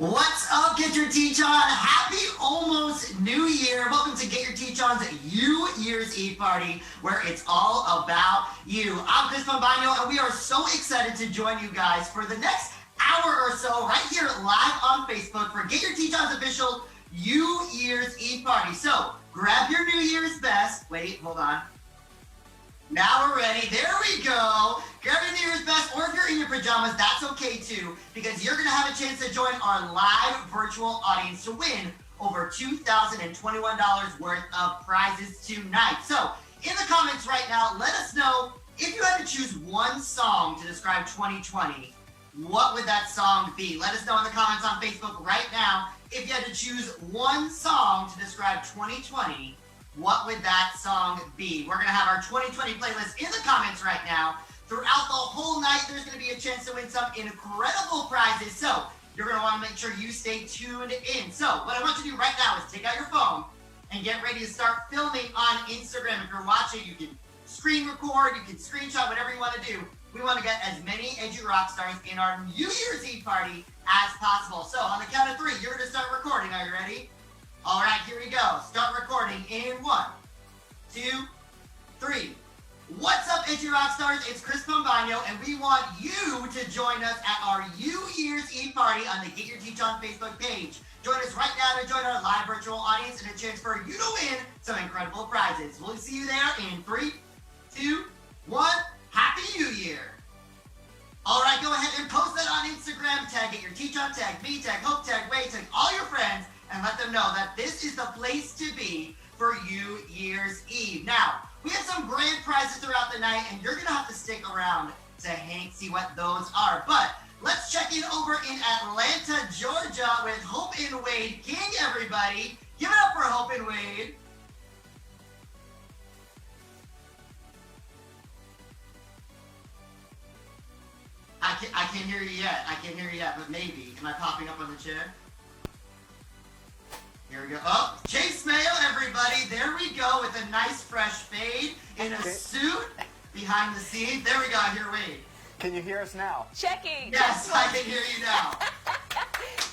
What's up, Get Your Teach On? Happy almost New Year. Welcome to Get Your Teach On's New Year's Eve party, where it's all about you. I'm Chris Pombonyo, and we are so excited to join you guys for the next hour or so right here live on Facebook for Get Your Teach On's official New Year's Eve party. So grab your New Year's best. Wait, hold on. Now we're ready. There we go. Grab your New Year's best, or if you're in your pajamas, that's okay too, because you're going to have a chance to join our live virtual audience to win over $2,021 worth of prizes tonight. So in the comments right now, let us know if you had to choose one song to describe 2020, what would that song be? Let us know in the comments on Facebook right now. If you had to choose one song to describe 2020, what would that song be? We're going to have our 2020 playlist in the comments right now. Throughout the whole night, there's going to be a chance to win some incredible prizes. So you're going to want to make sure you stay tuned in. So what I want you to do right now is take out your phone and get ready to start filming on Instagram. If you're watching, you can screen record, you can screenshot, whatever you want to do. We want to get as many Edgy Rock stars in our New Year's Eve party as possible. So on the count of three, you're going to start recording. Are you ready? All right, here we go. Start recording in 1, 2, 3. What's up, Edgy Rock stars? It's Chris Pombonyo, and we want you to join us at our New Year's Eve party on the Get Your Teach On Facebook page. Join us right now to join our live virtual audience and a chance for you to win some incredible prizes. We'll see you there in 3, 2, 1. Happy New Year. All right, go ahead and post that on Instagram. Tag Get Your Teach On, tag me, tag Hope, tag Ray, tag all your friends, and let them know that this is the place to be for New Year's Eve. Now, we have some grand prizes throughout the night, and you're going to have to stick around to see what those are. But let's check in over in Atlanta, Georgia with Hope and Wade King, everybody. Give it up for Hope and Wade. I can't hear you yet. I can't hear you yet, but maybe. Am I popping up on the chair? Here we go. Oh, Chase Mayo, everybody. There we go with a nice fresh fade in a suit behind the scenes. There we go. Here, Wade. Can you hear us now? Checking. Yes, I can hear you now.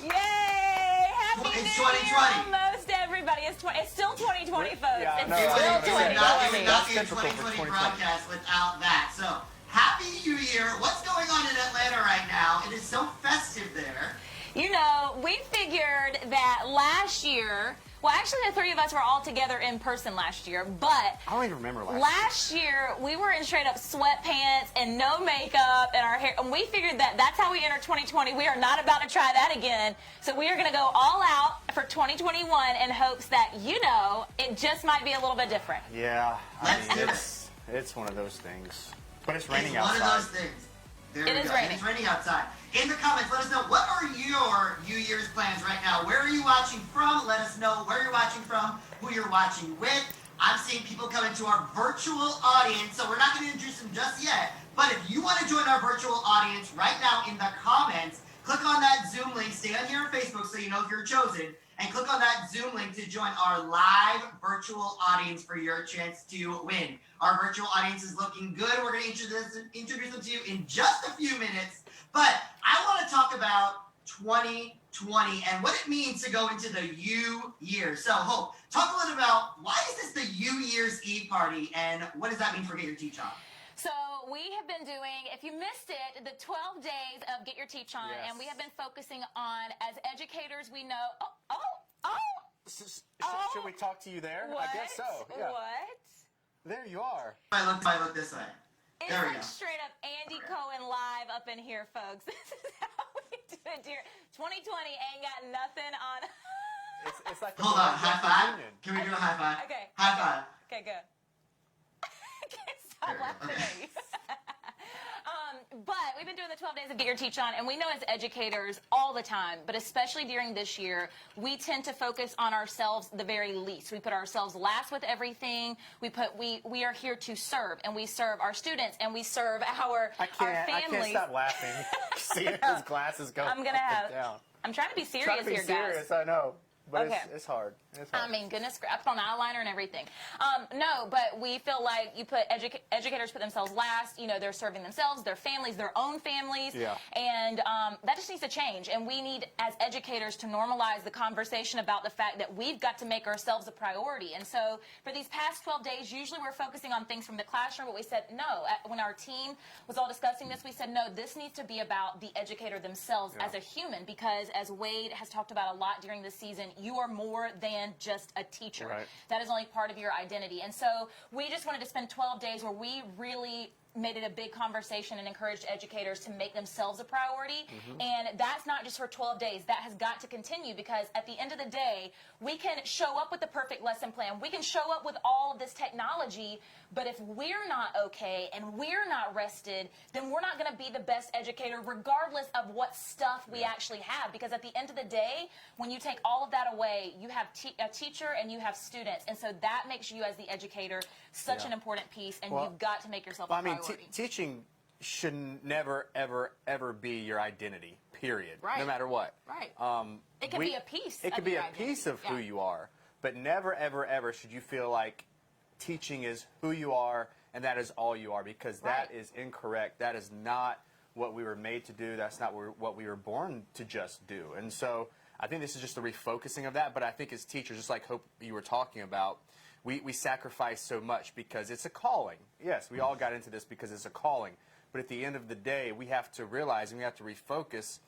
Yay! Happy It's New 2020. Year, almost everybody. It's still 2020, folks. Yeah, it's no, still It would not be a 2020. 2020 broadcast without that. So, Happy New Year. What's going on in Atlanta right now? It is so festive there. You know, we figured that last year, well, actually the three of us were all together in person last year, but I don't even remember last year we were in straight up sweatpants and no makeup and our hair, and we figured that that's how we enter 2020. We are not about to try that again, so we are going to go all out for 2021 in hopes that, you know, it just might be a little bit different. Yeah, Let's do it's one of those things. But it's raining It's outside. one of those things. There It we is go. raining. It's raining outside. In the comments, let us know, what are your New Year's plans right now? Where are you watching from? Let us know where you're watching from, who you're watching with. I'm seeing people come into our virtual audience, so we're not going to introduce them just yet. But if you want to join our virtual audience right now in the comments, click on that Zoom link. Stay on here on Facebook so you know if you're chosen. And click on that Zoom link to join our live virtual audience for your chance to win. Our virtual audience is looking good. We're going to introduce them to you in just a few minutes. But I want to talk about 2020 and what it means to go into the New Year. So, Hope, talk a little about why is this the New Year's Eve party and what does that mean for Get Your Teach On? So we have been doing, if you missed it, the 12 days of Get Your Teach On, Yes. and we have been focusing on, as educators, we know, Should we talk to you there? What? I guess so. Yeah. What? There you are. I look this way. It's There we like go. straight up Andy Cohen live up in here, folks. This is how we do it, dear. 2020 ain't got nothing on. It's like the Hold on, Millennium high five. Reunion. Can we do a high five? Okay. High five. Okay, good. I can't stop There we go. laughing Okay. at you. But we've been doing the 12 days of Get Your Teach On, and we know as educators all the time, but especially during this year, we tend to focus on ourselves the very least. We put ourselves last with everything. We are here to serve, and we serve our students, and we serve our I families. can't stop laughing. Seeing his glasses go I'm gonna up and down. I'm trying to be serious Try to be here, serious, guys. I know. but Okay. it's hard. It's hard. I mean, goodness, I put on eyeliner and everything. No, but we feel like you put educators put themselves last. You know, they're serving themselves, their families, their own families. Yeah. And that just needs to change. And we need, as educators, to normalize the conversation about the fact that we've got to make ourselves a priority. And so for these past 12 days, usually we're focusing on things from the classroom, but we said no. When our team was all discussing this, we said, no, this needs to be about the educator themselves as a human, because as Wade has talked about a lot during this season, you are more than just a teacher. Right. That is only part of your identity. And so we just wanted to spend 12 days where we really made it a big conversation and encouraged educators to make themselves a priority. And that's not just for 12 days. That has got to continue, because at the end of the day, we can show up with the perfect lesson plan. We can show up with all of this technology, but if we're not okay and we're not rested, then we're not going to be the best educator regardless of what stuff we actually have. Because at the end of the day, when you take all of that away, you have a teacher and you have students. And so that makes you as the educator such an important piece, and you've got to make yourself a priority. Teaching should never, ever, ever be your identity, period. Right. No matter what. Right. It could be a piece. It could be a piece of who Yeah. you are, but never, ever, ever should you feel like teaching is who you are and that is all you are, because that is incorrect. That is not what we were made to do. That's not what we were born to just do. And so I think this is just a refocusing of that. But I think as teachers, just like Hope you were talking about, we sacrifice so much because it's a calling. Yes, we all got into this because it's a calling. But at the end of the day, we have to realize and we have to refocus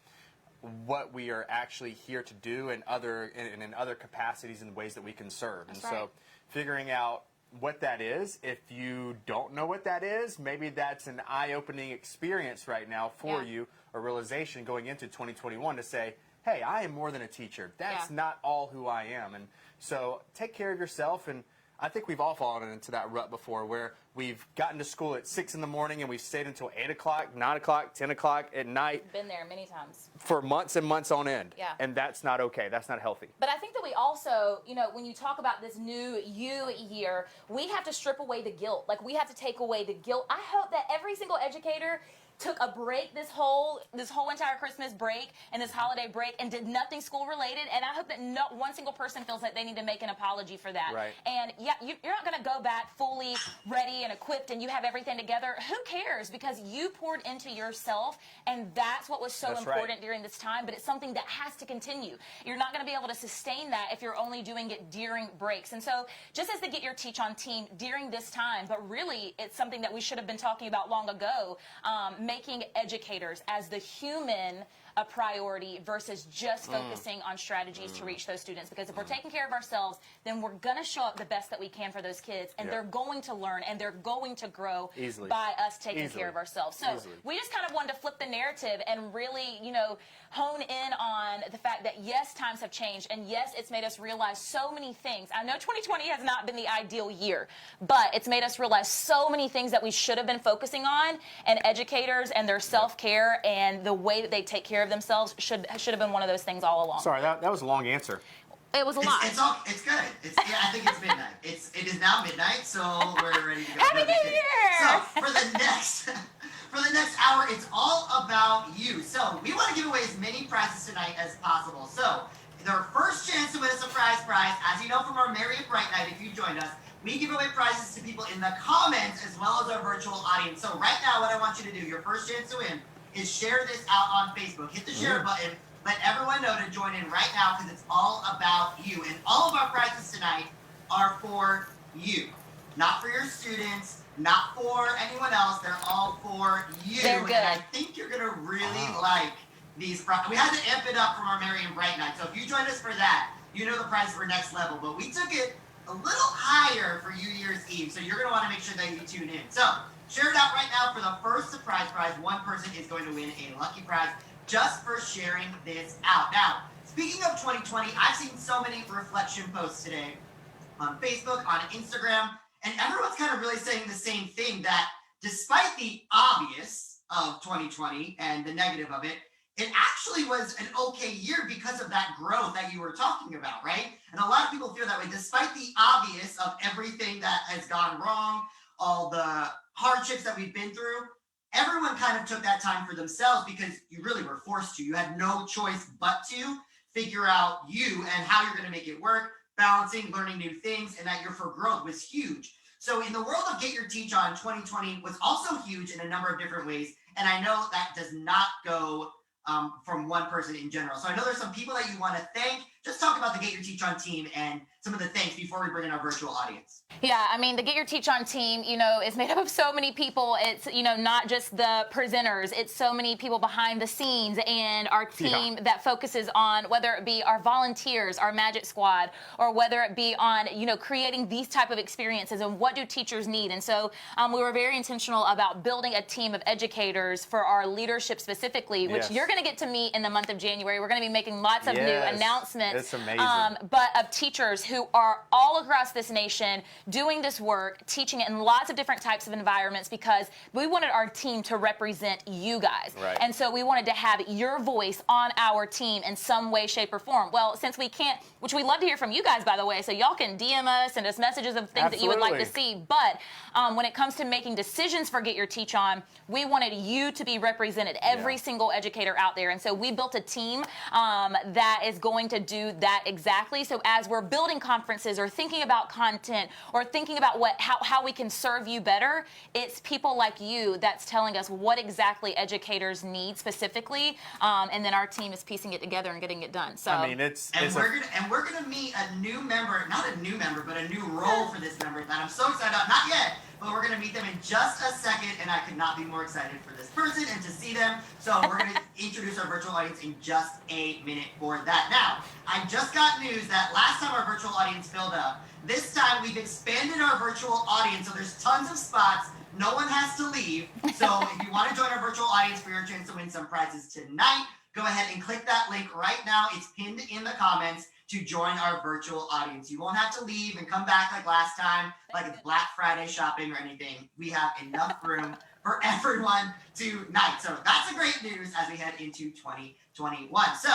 what we are actually here to do in other capacities and ways that we can serve. That's and right. so figuring out what that is, if you don't know what that is, maybe that's an eye-opening experience right now for you, a realization going into 2021 to say, hey, I am more than a teacher. That's not all who I am. And so take care of yourself. And I think we've all fallen into that rut before, where we've gotten to school at 6 in the morning and we've stayed until 8 o'clock, 9 o'clock, 10 o'clock at night Been there many times. for months and months on end. Yeah. And that's not okay. That's not healthy. But I think that we also, you know, when you talk about this new you year, we have to strip away the guilt. Like, we have to take away the guilt. I hope that every single educator took a break this whole entire Christmas break and this holiday break and did nothing school related. And I hope that not one single person feels like they need to make an apology for that. Right. And yeah, you're not going to go back fully ready and equipped and you have everything together. Who cares? Because you poured into yourself, and that's what was so That's important right. during this time. But it's something that has to continue. You're not going to be able to sustain that if you're only doing it during breaks. And so just as the Get Your Teach On team during this time, but really it's something that we should have been talking about long ago, making educators as the human a priority versus just focusing on strategies to reach those students. Because if we're taking care of ourselves, then we're going to show up the best that we can for those kids, and they're going to learn and they're going to grow Easily. by us taking care of ourselves. So we just kind of wanted to flip the narrative and really, you know, hone in on the fact that yes, times have changed, and yes, it's made us realize so many things. I know 2020 has not been the ideal year, but it's made us realize so many things that we should have been focusing on, and educators and their self-care and the way that they take care of themselves should have been one of those things all along. Sorry, that was a long answer. It was a lot. It's good. I think it's midnight. It is now midnight, so we're ready to go. Happy New Year! So for the next hour, it's all about you. So we want to give away as many prizes tonight as possible. So their first chance to win a surprise prize, as you know from our Merry and Bright Night, if you joined us, we give away prizes to people in the comments as well as our virtual audience. So right now, what I want you to do, your first chance to win, is share this out on Facebook. Hit the share button. Let everyone know to join in right now, because it's all about you. And all of our prizes tonight are for you. Not for your students, not for anyone else. They're all for you. They're good. And I think you're going to really like these prizes. We had to amp it up from our Merry and Bright Night. So if you joined us for that, you know the prizes were next level. But we took it a little higher for New Year's Eve. So you're going to want to make sure that you tune in. So share it out right now for the first surprise prize. One person is going to win a lucky prize just for sharing this out. Now, speaking of 2020, I've seen so many reflection posts today on Facebook, on Instagram, and everyone's kind of really saying the same thing, that despite the obvious of 2020 and the negative of it, it actually was an okay year because of that growth that you were talking about, right? And a lot of people feel that way, despite the obvious of everything that has gone wrong, all the hardships that we've been through. Everyone kind of took that time for themselves because you really were forced to. You had no choice but to figure out you and how you're going to make it work, balancing, learning new things, and that Year for Growth was huge. So in the world of Get Your Teach On, 2020 was also huge in a number of different ways. And I know that does not go from one person in general. So I know there's some people that you want to thank. Just talk about the Get Your Teach On team and some of the thanks before we bring in our virtual audience. Yeah, I mean, the Get Your Teach On team, is made up of so many people. It's, not just the presenters. It's so many people behind the scenes and our team that focuses on whether it be our volunteers, our Magic Squad, or whether it be on, creating these type of experiences and what do teachers need. And so we were very intentional about building a team of educators for our leadership specifically, which you're going to get to meet in the month of January. We're going to be making lots of new announcements. It's amazing. But of teachers who are all across this nation doing this work, teaching it in lots of different types of environments because we wanted our team to represent you guys. Right. And so we wanted to have your voice on our team in some way, shape, or form. Well, since we can't, which we love to hear from you guys, by the way, so y'all can DM us, send us messages of things that you would like to see. But when it comes to making decisions for Get Your Teach On, we wanted you to be represented, every single educator out there. And so we built a team that is going to do that exactly. So as we're building conferences or thinking about content or thinking about how we can serve you better, it's people like you that's telling us what exactly educators need specifically, and then our team is piecing it together and getting it done. So I mean, we're gonna meet a new member, not a new member, but a new role for this member that I'm so excited about. Not yet, but we're gonna meet them in just a second, and I could not be more excited for this person and to see them. So we're gonna introduce our virtual audience in just a minute for that. Now, I just got news that last time our virtual audience filled up, this time we've expanded our virtual audience, so there's tons of spots. No one has to leave. So if you want to join our virtual audience for your chance to win some prizes tonight, go ahead and click that link right now. It's pinned in the comments to join our virtual audience. You won't have to leave and come back like last time, like it's Black Friday shopping or anything. We have enough room for everyone tonight. So that's a great news as we head into 2021. So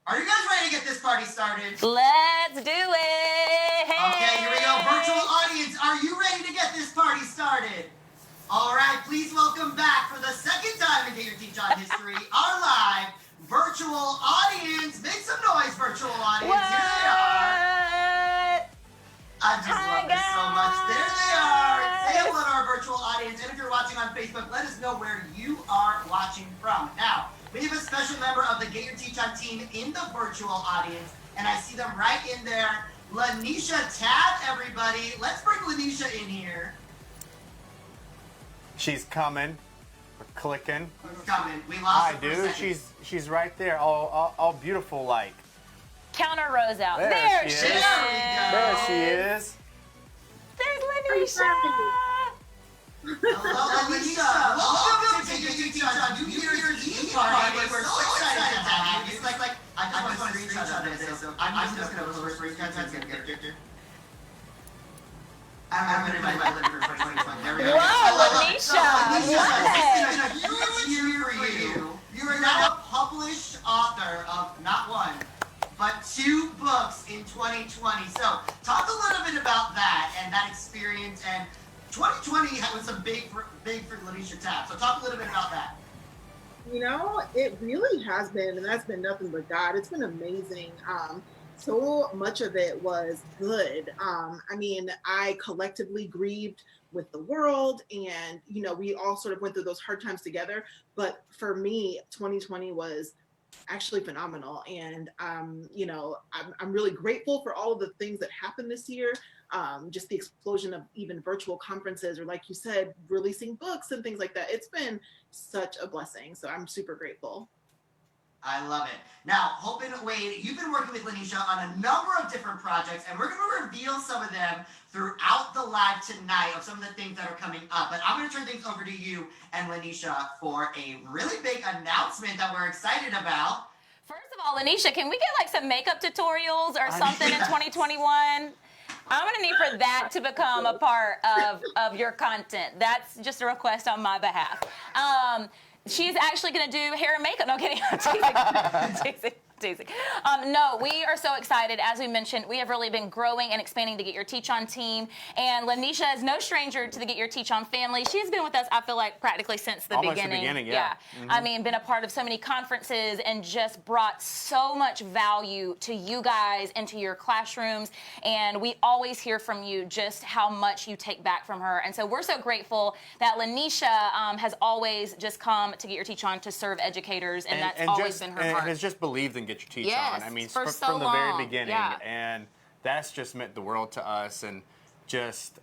are you guys ready to get this party started? let's do it. Okay, here we go. Virtual audience, are you ready to get this party started? All right, please welcome back for the second time in Get Your Teach On history, our live virtual audience. Make some noise, virtual audience. What? Here they are. I just love this so much. There they are. Say hello to our virtual audience. And if you're watching on Facebook, let us know where you are watching from. Now, we have a special member of the Get Your Teach On team in the virtual audience, and I see them right in there. Lanisha Tab, everybody. Let's bring Lanisha in here. she's coming. We're clicking. Who's coming? We lost her for a dude. second. She's right there, all beautiful like. Count our rows out. There she is. There we go. There she is. There's Lanisha. Hello, Lanisha. Welcome to Get Your Teach On New Year's Eve party. We're so excited to have you. It's like I just want to screenshot of this, so I'm just going to post a screenshot. I'm going to invite my for 2020. There we go. Whoa, Lanisha. What? It's been a huge year for you. You are now a published author of not one, but 2 books in 2020. So talk a little bit about that and that experience. And 2020 was some big for Lanisha Tab. So talk a little bit about that. It really has been, and that's been nothing but God. It's been amazing. So much of it was good. I collectively grieved with the world, and we all sort of went through those hard times together. But for me, 2020 was actually phenomenal, and I'm really grateful for all of the things that happened this year. Just the explosion of even virtual conferences, or like you said, releasing books and things like that. It's been such a blessing. So I'm super grateful. I love it. Now, Hope and Wade, you've been working with Lanisha on a number of different projects, and we're going to reveal some of them throughout the live tonight of some of the things that are coming up. But I'm going to turn things over to you and Lanisha for a really big announcement that we're excited about. First of all, Lanisha, can we get like some makeup tutorials or something in 2021? I'm going to need for that to become a part of your content. That's just a request on my behalf. She's actually going to do hair and makeup. No, kidding. I'm teasing. Teasing. No, we are so excited. As we mentioned, we have really been growing and expanding the Get Your Teach On team. And Lanisha is no stranger to the Get Your Teach On family. She's been with us, I feel like, practically since the Almost beginning. the beginning, yeah. Mm-hmm. I mean, been a part of so many conferences and just brought so much value to you guys and to your classrooms. And we always hear from you just how much you take back from her. And so we're so grateful that Lanisha has always just come to Get Your Teach On to serve educators, and that's always been her heart. And has just believed in Get Your Teach Yes, On. I mean, for from so the very long. beginning. Yeah. And that's just meant the world to us. And just,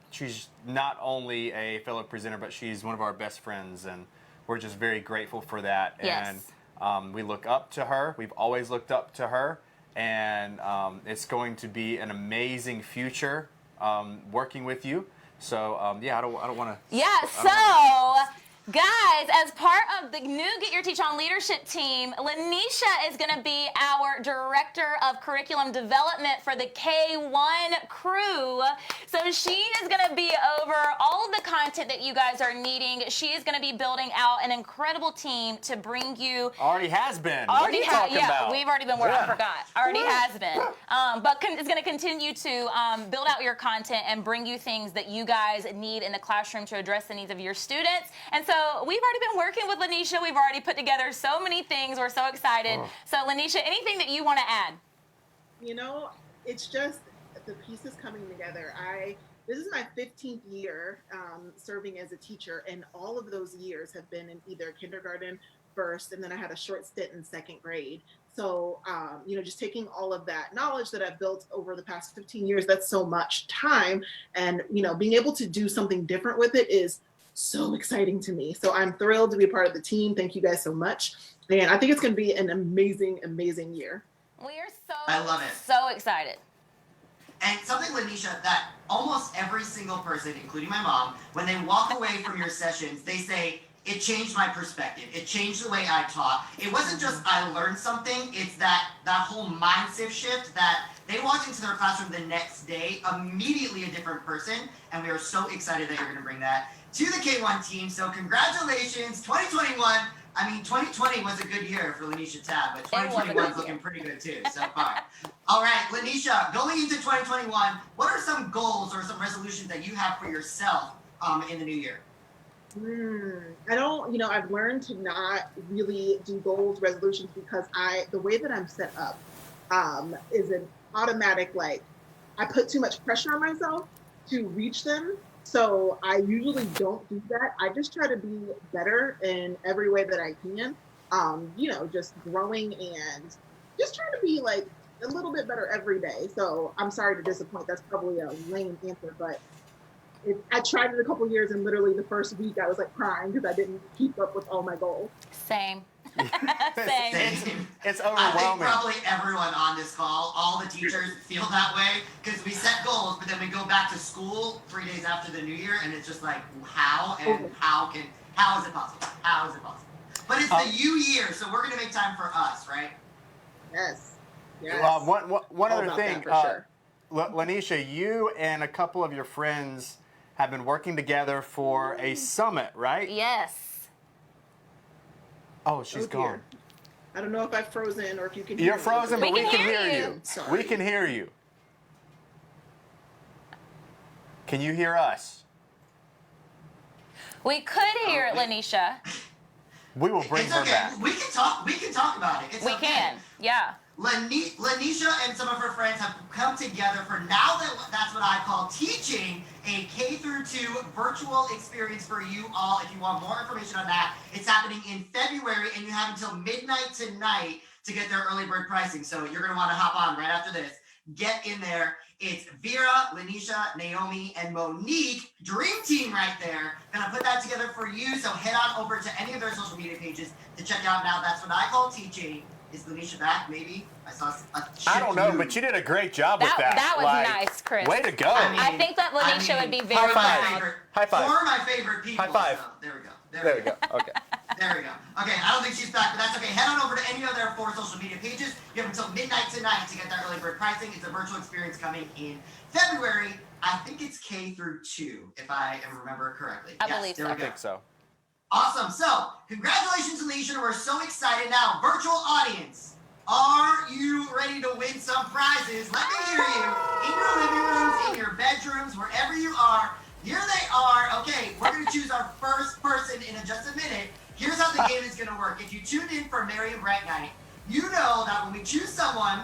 she's not only a fellow presenter, but she's one of our best friends. And we're just very grateful for that. Yes. And we look up to her. We've always looked up to her. And it's going to be an amazing future working with you. So, yeah, I don't want to... Yeah, so... Guys, as part of the new Get Your Teach On leadership team, Lanisha is going to be our Director of Curriculum Development for the K-1 crew. So she is going to be over all of the content that you guys are needing. She is going to be building out an incredible team to bring you... Already has been. Already what are you talking about? We've already been working. I forgot. Already has been. But is going to continue to build out your content and bring you things that you guys need in the classroom to address the needs of your students. And so we've already been working with Lanisha. We've already put together so many things. We're so excited. So Lanisha, anything that you want to add? You know, it's just the pieces coming together. This is my 15th year serving as a teacher, and all of those years have been in either kindergarten, first, and then I had a short stint in second grade. So, you know, just taking all of that knowledge that I've built over the past 15 years, that's so much time. And, you know, being able to do something different with it is so exciting to me. So I'm thrilled to be a part of the team. Thank you guys so much. And I think it's going to be an amazing, amazing year. We are so, I love it. So excited. And something, Lanisha, that almost every single person, including my mom, when they walk away from your sessions, they say, it changed my perspective. It changed the way I taught. It wasn't just I learned something. It's that whole mindset shift that they walked into their classroom the next day, immediately a different person. And we are so excited that you're going to bring that to the K1 team. So congratulations, 2021. I mean, 2020 was a good year for Lanisha Tab, but 2021 is looking pretty good too so far. All right, Lanisha, going into 2021, what are some goals or some resolutions that you have for yourself in the new year? I don't, you know, I've learned to not really do goals, resolutions, because the way that I'm set up is an automatic, like, I put too much pressure on myself to reach them. So I usually don't do that. I just try to be better in every way that I can, you know, just growing and just trying to be like a little bit better every day. So I'm sorry to disappoint. That's probably a lame answer, but I tried it a couple years, and literally the first week I was like crying because I didn't keep up with all my goals. Same. Same. It's I think overwhelming. probably everyone on this call, all the teachers feel that way because we set goals, but then we go back to school 3 days after the new year, and it's just like, how is it possible? How is it possible? But it's the new year, so we're gonna make time for us, right? Yes. One other thing, sure. Lanisha, you and a couple of your friends have been working together for a summit, right? Yes. Oh, she's gone. I don't know if I've frozen or if you can hear You're me. frozen, but We we can can hear hear you. you. Sorry. We can hear you. Can you hear us? We could hear it, Lanisha. We will bring It's her okay. back. We can talk. We can talk about it. It's We okay. can. Yeah. Lanisha and some of her friends have come together for that's what I call teaching a K through 2 virtual experience for you all. If you want more information on that, it's happening in February, and you have until midnight tonight to get their early bird pricing. So you're going to want to hop on right after this. Get in there. It's Vera, Lanisha, Naomi, and Monique. Dream team right there. Gonna put that together for you. So head on over to any of their social media pages to check out now. That's what I call teaching. Is Lanisha back? Maybe I saw a I don't know, but you did a great job with that. That was Like, nice, Chris. Way to go. I think that Lanisha would be very proud. High five. Four of my favorite people. High five. So there we go. There we go. Okay. There we go. Okay, I don't think she's back, but that's okay. Head on over to any of their 4 social media pages. You have until midnight tonight to get that early bird pricing. It's a virtual experience coming in February. I think it's K through 2, if I remember correctly. I believe so. There we I go. think so. Awesome. So, congratulations, Alicia. We're so excited now. Virtual audience, are you ready to win some prizes? Let me hear you. In your living rooms, in your bedrooms, wherever you are. Here they are. Okay, we're going to choose our first person in just a minute. Here's how the game is going to work. If you tuned in for Merry and Bright Night, you know that when we choose someone,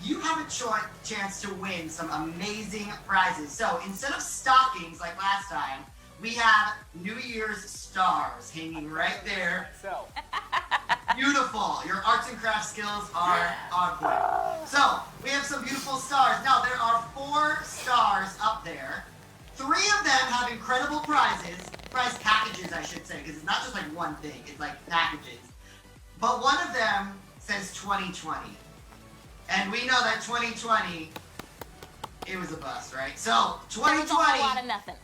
you have a chance to win some amazing prizes. So instead of stockings like last time, we have New Year's stars hanging right there. So, Beautiful. Your arts and crafts skills are on point. So we have some beautiful stars. Now there are 4 stars up there. 3 of them have incredible prizes. Prize packages, I should say, because it's not just like one thing. It's like packages. But one of them says 2020. And we know that 2020, it was a bust, right? So 2020. It was a whole lot of nothing.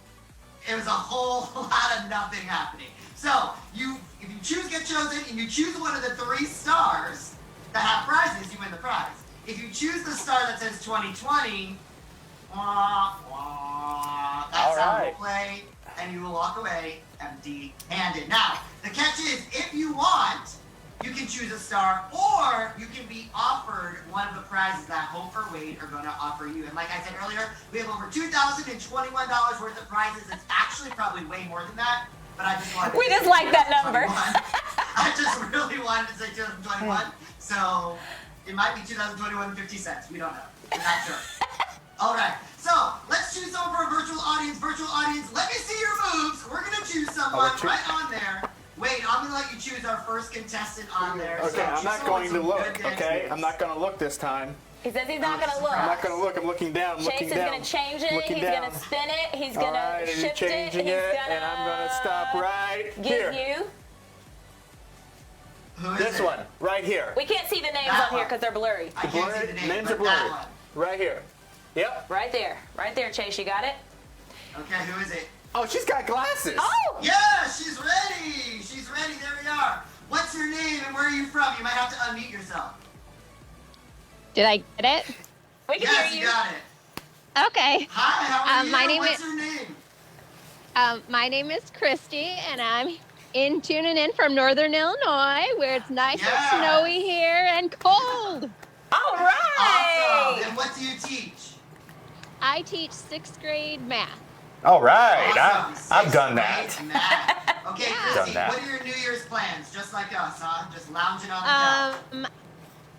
It was a whole lot of nothing happening. So if you get chosen and you choose one of the 3 stars that have prizes, you win the prize. If you choose the star that says 2020, that sound will play, and you will walk away empty-handed. Now, the catch is, if you want, you can choose a star, or you can be offered one of the prizes that Hope or Wade are going to offer you. And like I said earlier, we have over $2,021 worth of prizes. It's actually probably way more than that, but I just wanted to We just like that number. I just really wanted to say 2021, so it might be 2021 50 cents. We don't know. We're not sure. All right, so let's choose someone for a virtual audience. Virtual audience, let me see your moves. We're going to choose someone right on there. Wait, I'm going to let you choose our first contestant on there. okay, So I'm choose not someone going with to some look, good dance okay? moves. I'm not going to look this time. He says he's not going to look. I'm not going to look. I'm looking down, Chase is going to change it. looking He's down. going to spin it. He's All going right, to and shift he's it. changing He's it, going and I'm going to stop right give here. you. Who is This it? one, right here. We can't see the names That on here one. because they're blurry. I can't see the name, Names but are that blurry. one. Right here. Yep. Right there. Right there, Chase. You got it? Okay, who is it? Oh, she's got glasses. Oh! Yeah, she's ready. She's ready. There we are. What's your name and where are you from? You might have to unmute yourself. Did I get it? We can Yes, hear you you. got it. Okay. Hi, how are you? my name What's is- your name? My name is Christy, and I'm tuning in from Northern Illinois, where it's nice Yeah. and snowy here and cold. All right. Awesome. And what do you teach? I teach 6th grade math. All right. Awesome. I've done Sixth that. grade math. Okay, Yeah. Christy, Done that. what are your New Year's plans? Just like us, huh? Just lounging on the couch.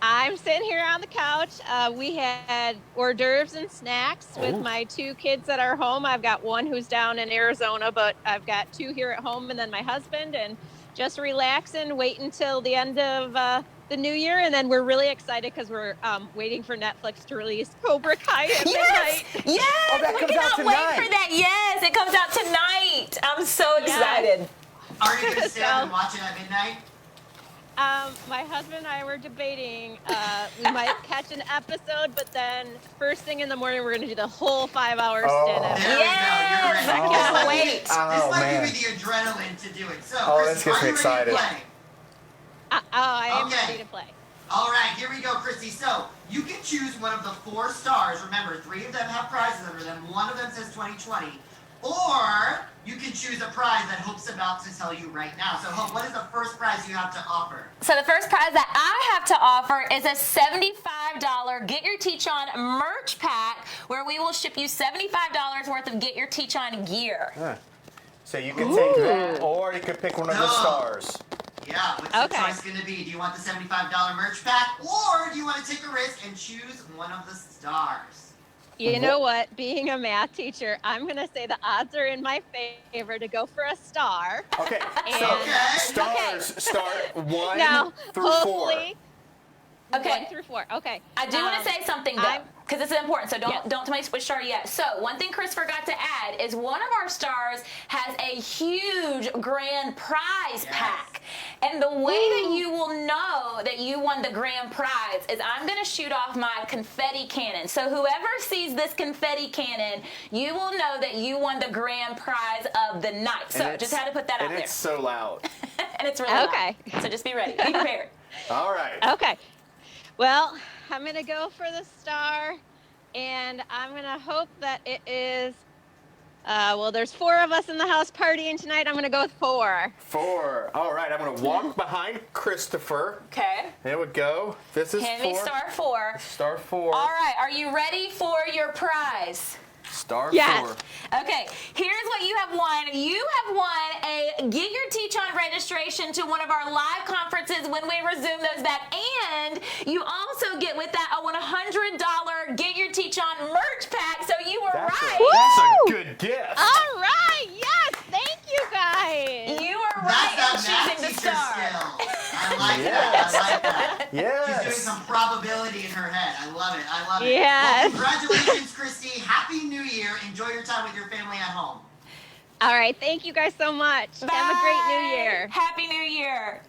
I'm sitting here on the couch. We had hors d'oeuvres and snacks with my 2 kids that are home. I've got one who's down in Arizona, but I've got 2 here at home, and then my husband, and just relaxing, waiting until the end of the new year. And then we're really excited because we're waiting for Netflix to release Cobra Kai at Yes! midnight. Yes! Oh, that we comes cannot out wait tonight. for that. Yes, it comes out tonight. I'm so Yes. excited. Are you going to stay up So- and watch it at midnight? My husband and I were debating we might catch an episode, but then first thing in the morning we're going to do the whole 5-hour stint. There Of we it. go. Yes, You're ready. I This can't might wait. give you- This Oh, might man. give you the adrenaline to do it. So, Oh, Christy, this gets are me you ready excited. to play? I am Okay. ready to play. All right, here we go, Christy. So you can choose one of the 4 stars. Remember, 3 of them have prizes under them. One of them says 2020. Or you can choose a prize that Hope's about to tell you right now. So, Hope, what is the first prize you have to offer? So the first prize that I have to offer is a $75 Get Your Teach On merch pack, where we will ship you $75 worth of Get Your Teach On gear. Huh. So you can take that, or you could pick one of the No. stars. Yeah, what's the Okay. choice going to be? Do you want the $75 merch pack, or do you want to take a risk and choose one of the stars? You know what? Being a math teacher, I'm going to say the odds are in my favor to go for a star. Okay, so Okay. stars start 1 Now, through 4. hopefully, Okay. 1 through 4. Okay. I do want to say something though, I'm- because this is important. So Yes. don't tell me which star yet. So one thing Chris forgot to add is one of our stars has a huge grand prize pack, and the way that you will know that you won the grand prize is I'm going to shoot off my confetti cannon. So whoever sees this confetti cannon, you will know that you won the grand prize of the night. So just had to put that out And there, it's so loud. and it's really Okay. loud. So just be ready, be prepared. All right. Okay. Well, I'm going to go for the star, and I'm going to hope that it is Well, there's 4 of us in the house partying tonight. I'm going to go with 4. 4. All right, I'm going to walk behind Christopher. Okay. There we go. This is Hand 4. me star 4. Star 4. All right, are you ready for your prize? Star Yes. 4. Okay, here's what you have won. You have won a Get Your Teach On registration to one of our live conferences when we resume those back. And you also get with that a $100 Get Your Teach On merch pack. So you were That's right. that's a Woo! good gift. All right. Yes. Thank you, guys. You were That's right in that math choosing the teacher star. skill. I like that. I like that. Yes. She's doing some probability in her head. I love it. I love it. Yes. Well, congratulations, Christy. Happy New Year. Enjoy your time with your family at home. All right. Thank you guys so much. Bye. Have a great New Year. Happy New Year.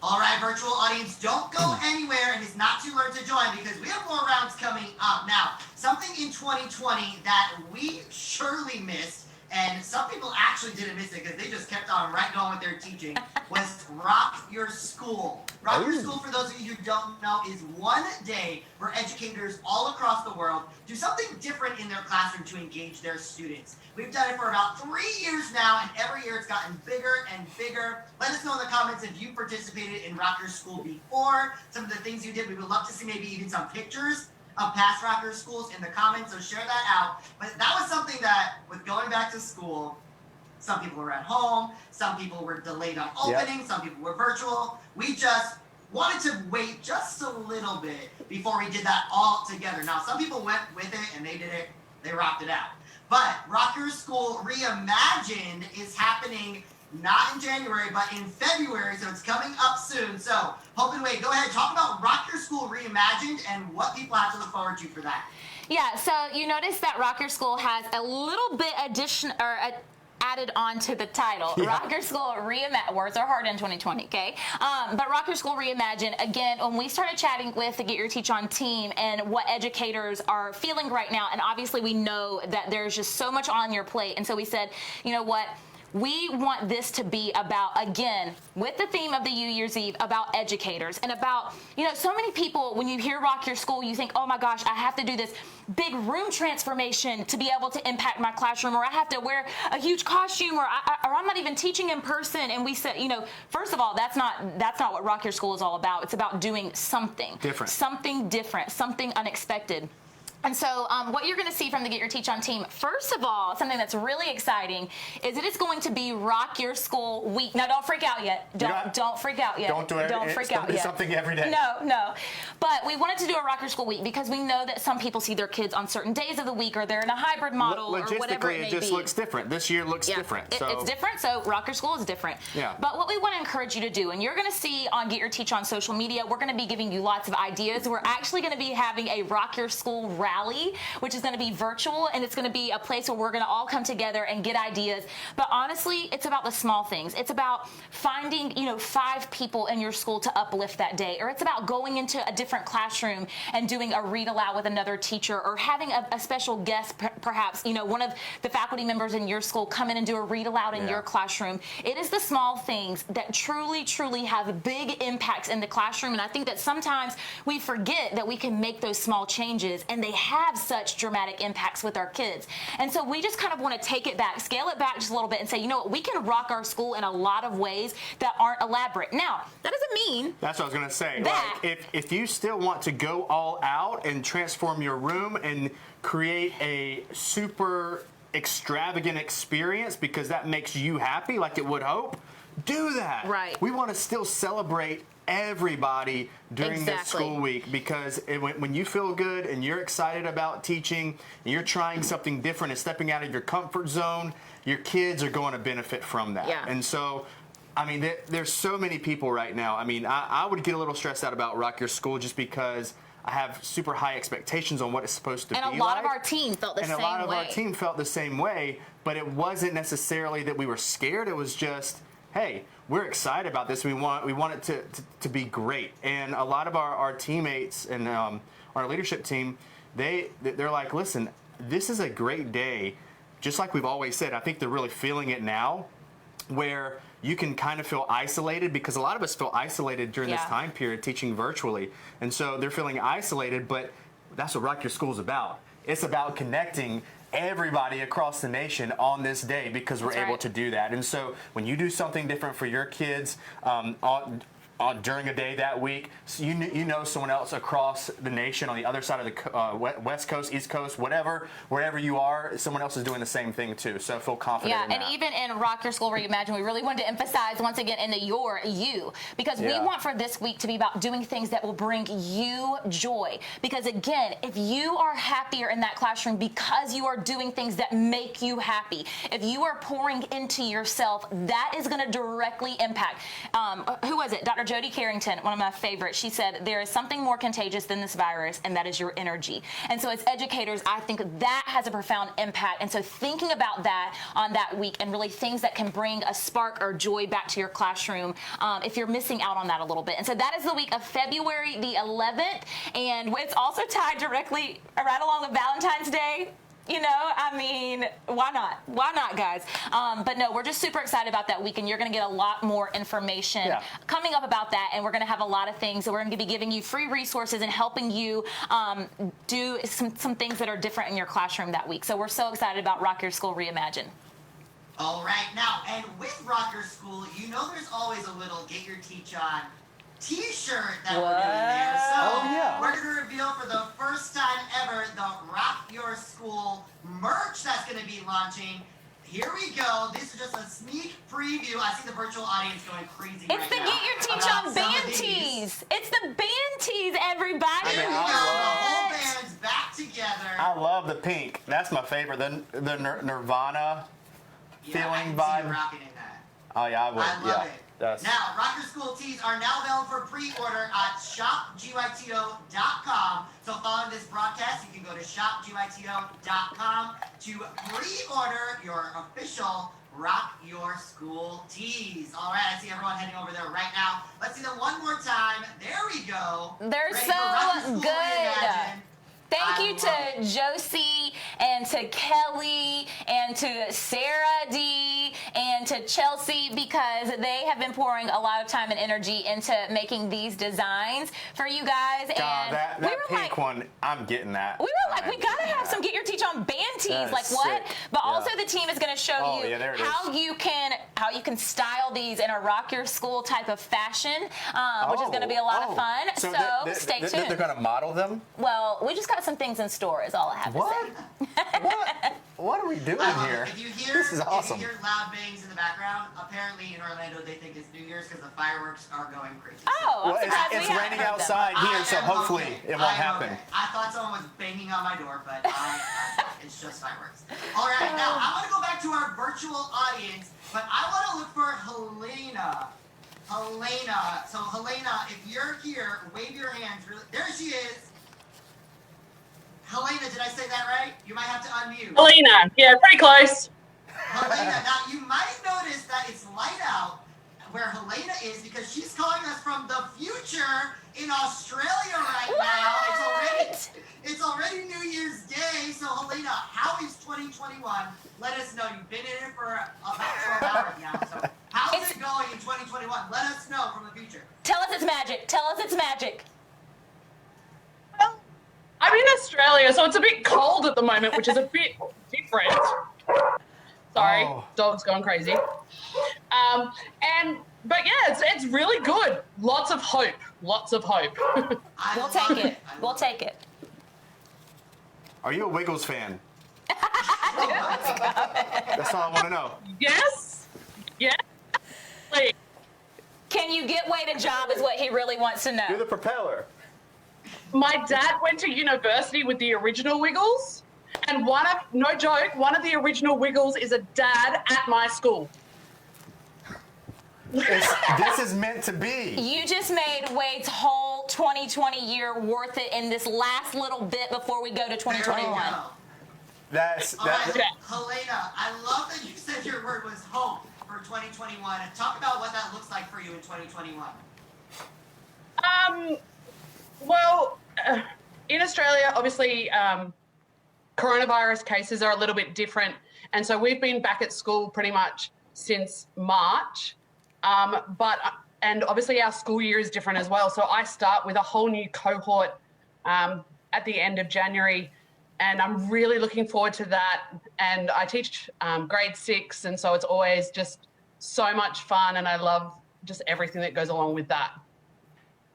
All right, virtual audience, don't go anywhere, and it's not too late to join because we have more rounds coming up. Now, something in 2020 that we surely missed, and some people actually didn't miss it because they just kept on right going with their teaching, was Rock Your School. Rock Your School, for those of you who don't know, is one day where educators all across the world do something different in their classroom to engage their students. We've done it for about 3 years now, and every year it's gotten bigger and bigger. Let us know in the comments if you participated in Rock Your School before, some of the things you did. We would love to see maybe even some pictures of past Rock Your Schools in the comments, so share that out. But that was something that, with going back to school, some people were at home, some people were delayed on opening, some people were virtual. We just wanted to wait just a little bit before we did that all together. Now, some people went with it and they did it, they rocked it out. But Rock Your School Reimagined is happening not in January, but in February, so it's coming up soon. So, Hope and Wade, go ahead, talk about Rock Your School Reimagined and what people have to look forward to for that. Yeah, so you notice that Rock Your School has a little bit added on to the title. Yeah. Rock Your School Reimagined. Words are hard in 2020, okay? But Rock Your School Reimagined, again, when we started chatting with the Get Your Teach On team and what educators are feeling right now, and obviously we know that there's just so much on your plate, and so we said, you know what? We want this to be about, again, with the theme of the New Year's Eve, about educators and about, you know, so many people, when you hear Rock Your School, you think, oh my gosh, I have to do this big room transformation to be able to impact my classroom, or I have to wear a huge costume, or I'm not even teaching in person. And we said, you know, first of all, that's not what Rock Your School is all about. It's about doing something different, something unexpected. And so what you're going to see from the Get Your Teach On team, first of all, something that's really exciting is it is going to be Rock Your School Week. Now, don't freak out yet. Don't freak out yet. Don't do it. Don't freak out yet. Something every day. No. But we wanted to do a Rock Your School Week because we know that some people see their kids on certain days of the week, or they're in a hybrid model, or whatever it may be. Logistically, it just looks different. This year looks different. It's different, so Rock Your School is different. Yeah. But what we want to encourage you to do, and you're going to see on Get Your Teach On social media, we're going to be giving you lots of ideas. We're actually going to be having a Rock Your School rally, which is going to be virtual, and it's going to be a place where we're going to all come together and get ideas. But honestly, it's about the small things. It's about finding, 5 people in your school to uplift that day, or it's about going into a different classroom and doing a read aloud with another teacher, or having a special guest, perhaps, one of the faculty members in your school come in and do a read aloud in your classroom. It is the small things that truly, truly have big impacts in the classroom, and I think that sometimes we forget that we can make those small changes, and they have such dramatic impacts with our kids. And so we just kind of want to take it back, scale it back just a little bit, and say, you know what, we can rock our school in a lot of ways that aren't elaborate. Now, that doesn't mean that's what I was going to say. That, like, if you still want to go all out and transform your room and create a super extravagant experience because that makes you happy, like it would Hope, do that. Right. We want to still celebrate everybody during this school week, because when you feel good and you're excited about teaching and you're trying something different and stepping out of your comfort zone, your kids are going to benefit from that. Yeah. And so, I mean, there's so many people right now. I mean, I would get a little stressed out about Rock Your School just because I have super high expectations on what it's supposed to be like. And a lot of our team felt the same way. And a lot of our team felt the same way, but it wasn't necessarily that we were scared. It was just, hey, we're excited about this. We want it to be great. And a lot of our teammates and our leadership team, they're like, listen, this is a great day. Just like we've always said, I think they're really feeling it now, where you can kind of feel isolated, because a lot of us feel isolated during this time period teaching virtually. And so they're feeling isolated, but that's what Rock Your School is about. It's about connecting everybody across the nation on this day because we're That's able right. to do that. And so when you do something different for your kids during a day that week, so you know someone else across the nation on the other side of the West Coast, East Coast, wherever you are, someone else is doing the same thing too. So feel confident Yeah, in and that. even in Rock Your School Reimagine, we really wanted to emphasize once again in the you, because we Yeah. want for this week to be about doing things that will bring you joy. Because again, if you are happier in that classroom because you are doing things that make you happy, if you are pouring into yourself, that is going to directly impact. Who was it? Dr. Jody Carrington, one of my favorites. She said, there is something more contagious than this virus, and that is your energy. And so as educators, I think that has a profound impact. And so thinking about that on that week and really things that can bring a spark or joy back to your classroom if you're missing out on that a little bit. And so that is the week of February the 11th. And it's also tied directly right along with Valentine's Day. You know, I mean, why not? Why not, guys? But no, we're just super excited about that week, and you're going to get a lot more information coming up about that, and we're going to have a lot of things. So we're going to be giving you free resources and helping you do some things that are different in your classroom that week. So we're so excited about Rock Your School Reimagine. All right, now, and with Rock Your School, you know there's always a little Get Your Teach On t-shirt that we're doing there. So we're going to reveal for the first time ever the Rock Your School merch that's going to be launching. Here we go. This is just a sneak preview. I see the virtual audience going crazy It's the Get Your Teach On band tees. It's the band tees, everybody. Here we go. The whole band's back together. I love the pink. That's my favorite. The Nirvana feeling vibe. Rocking in that. Oh yeah, I would. I love it. Yes. Now, Rock Your School tees are now available for pre-order at shopgyto.com. So following this broadcast, you can go to shopgyto.com to pre-order your official Rock Your School tees. All right, I see everyone heading over there right now. Let's see them one more time. There we go. They're Ready for Rock Your so School good. Reimagine. Thank I you to Josie and to Kelly and to Sarah D and to Chelsea, because they have been pouring a lot of time and energy into making these designs for you guys. God, And that we were pink like, one, I'm getting that. we were like, we gotta have some Get Your Teach On band tees. That Like is what? sick. But Yeah. also the team is going to show Oh, you yeah, there it how is. you can style these in a Rock Your School type of fashion, which is going to be a lot of fun. So stay tuned. They're going to model them? Well, we just got some things in store, is all I have to What? say. What are we doing I love here? it. If you hear, This is awesome. If you hear loud bangs in the background, apparently in Orlando they think it's New Year's because the fireworks are going crazy. Oh, I'm Well, surprised it's we haven't raining heard them. outside here, I so am hopefully okay. it won't I am happen. okay. I thought someone was banging on my door, but it's just fireworks. All right, now I want to go back to our virtual audience, but I want to look for Helena. Helena. So Helena, if you're here, wave your hands. There she is. Helena, did I say that right? You might have to unmute. Helena, yeah, pretty close. Helena, now you might notice that it's light out where Helena is because she's calling us from the future in Australia right now. It's already New Year's Day. So Helena, how is 2021? Let us know. You've been in it for about 12 hours now. So how's it going in 2021? Let us know from the future. Tell us it's magic. Tell us it's magic. Well, I'm in Australia, so it's a bit cold at the moment, which is a bit different. Sorry, dog's going crazy. But yeah, it's really good. Lots of hope. Lots of hope. We'll take it. We'll take it. Are you a Wiggles fan? That's all I want to know. Yes. Yeah. Wait. Can you get Wade a job is what he really wants to know. You're the propeller. My dad went to university with the original Wiggles, and no joke, one of the original Wiggles is a dad at my school. This is meant to be. You just made Wade's whole 2020 year worth it in this last little bit before we go to 2021. There we go. That's All right, Okay. Helena, I love that you said your word was hope for 2021. And talk about what that looks like for you in 2021. Well, in Australia, obviously, coronavirus cases are a little bit different. And so we've been back at school pretty much since March. And obviously our school year is different as well. So I start with a whole new cohort at the end of January. and I'm really looking forward to that. And I teach grade 6, and so it's always just so much fun, and I love just everything that goes along with that.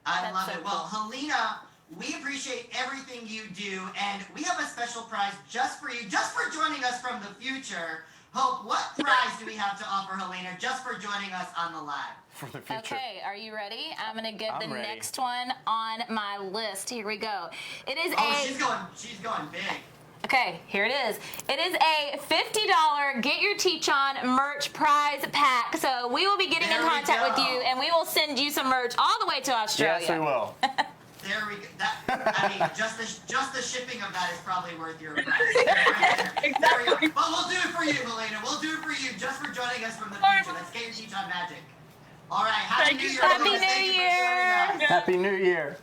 I That's love so it. Well, Helena, we appreciate everything you do, and we have a special prize just for you, just for joining us from the future. Hope, what prize do we have to offer Helena just for joining us on the live? For the future. Okay, are you ready? I'm gonna get I'm the ready. next one on my list. Here we go. It is Oh, she's going big. Okay, here it is. It is a $50 Get Your Teach On merch prize pack. So we will be getting in contact with you, and we will send you some merch all the way to Australia. Yes, we will. There we go. I mean, just the shipping of that is probably worth your price. Exactly. There we go. But we'll do it for you, Helena. We'll do it for you just for joining us from the future. Let's get your Teach On magic. All right. Happy New Year. Happy Helena. New Thank you for Year. joining us. Happy New Year.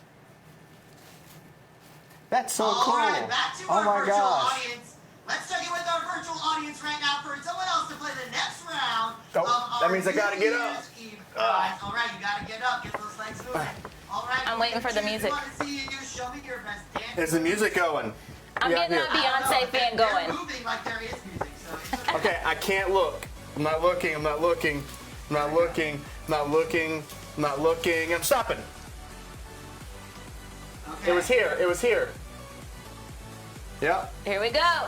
That's so cool. All right, back to Oh our my virtual gosh. audience. Let's check in with our virtual audience right now for someone else to play the next round. Oh, of that our means I gotta New get up. Year's Eve prize. All right, you gotta get up. Get those legs moving. All right. I'm waiting for the music. I want to see you. Show me your best dance. Is the music going? I'm Yeah, getting here. that Beyonce fan They're going. moving like there is music. So it's okay. Okay, I can't look. I'm not looking. I'm not looking. I'm not looking. I'm not looking. I'm not looking. I'm stopping. Okay. It was here. It was here. Yep. Here we go.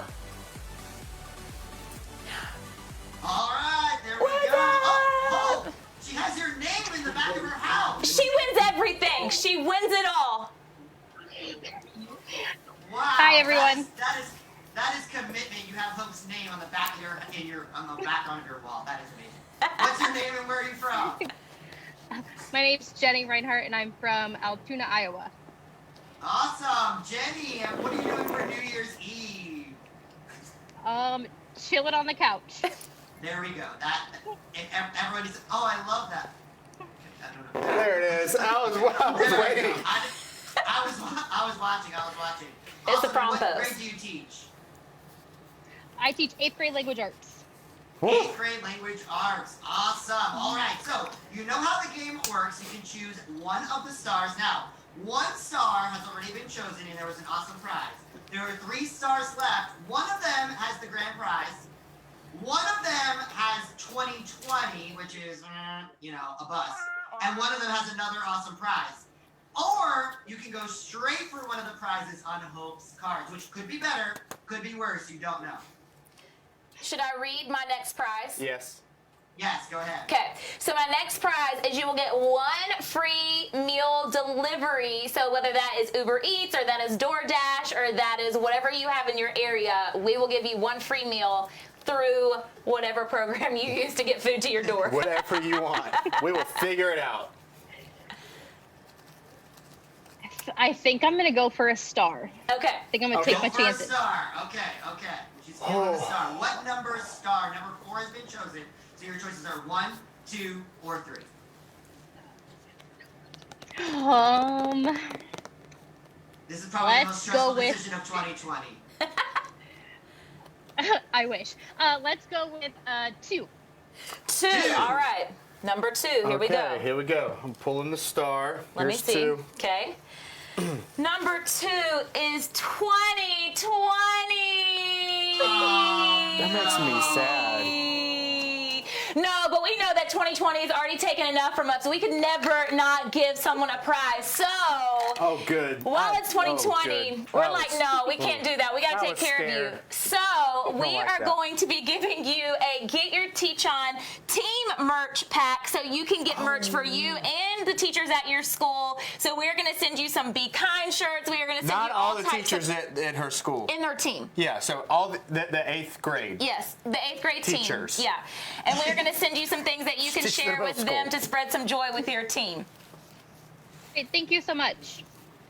All right, there we go. Oh, she has your name in the back of her house. She wins everything. She wins it all. Wow. Hi, everyone. That is commitment. You have Hope's name on the back of on the back of your wall. That is amazing. What's your name and where are you from? My name's Jenny Reinhardt, and I'm from Altoona, Iowa. Awesome, Jenny. And what are you doing for New Year's Eve? Chilling on the couch. There we go. Everybody says, "Oh, I love that." I don't know. There it is. I was There we go. waiting. I was watching. It's the Awesome. prom What pose. grade do you teach? I teach 8th grade language arts. 8th grade language arts. Awesome. All right. So you know how the game works. You can choose one of the stars. Now, one star has already been chosen, and there was an awesome prize. There are 3 stars left. One of them has the grand prize. One of them has 2020, which is, a bus. And one of them has another awesome prize. Or you can go straight for one of the prizes on Hope's cards, which could be better, could be worse. You don't know. Should I read my next prize? Yes. Yes, go ahead. Okay, so my next prize is you will get 1 free meal delivery. So whether that is Uber Eats or that is DoorDash or that is whatever you have in your area, we will give you 1 free meal through whatever program you use to get food to your door. Whatever you want. We will figure it out. I think I'm gonna go for a star. Okay. I think I'm gonna Okay. take my Go for a chances. star. Okay. She's feeling a star. What number star? Number 4 has been chosen. So your choices are 1, 2, or 3. This is probably the most Let's stressful go with- decision of 2020. I wish. Let's go with 2. 2. All right. Number 2. Here we go. Here we go. I'm pulling the star. Let me Here's see. 2. Okay. Number 2 is 2020. That makes me sad. No, but we know that 2020 has already taken enough from us. So we could never not give someone a prize. So Oh, good. while it's 2020, good. we're I like, was- no, we can't do that. We got I to take was care of you. scared. So we like are that. going to be giving you a Get Your Teach On team merch pack so you can get merch for you and the teachers at your school. So we're going to send you some Be Kind shirts. We are going to send Not you all the types teachers of, at her school. in their team. Yeah, so all the 8th grade. Yes, the 8th grade Teachers. team. Yeah. And we're going to send you some things that you can Teach them share about with them school. to spread some joy with your team. Great, thank you so much.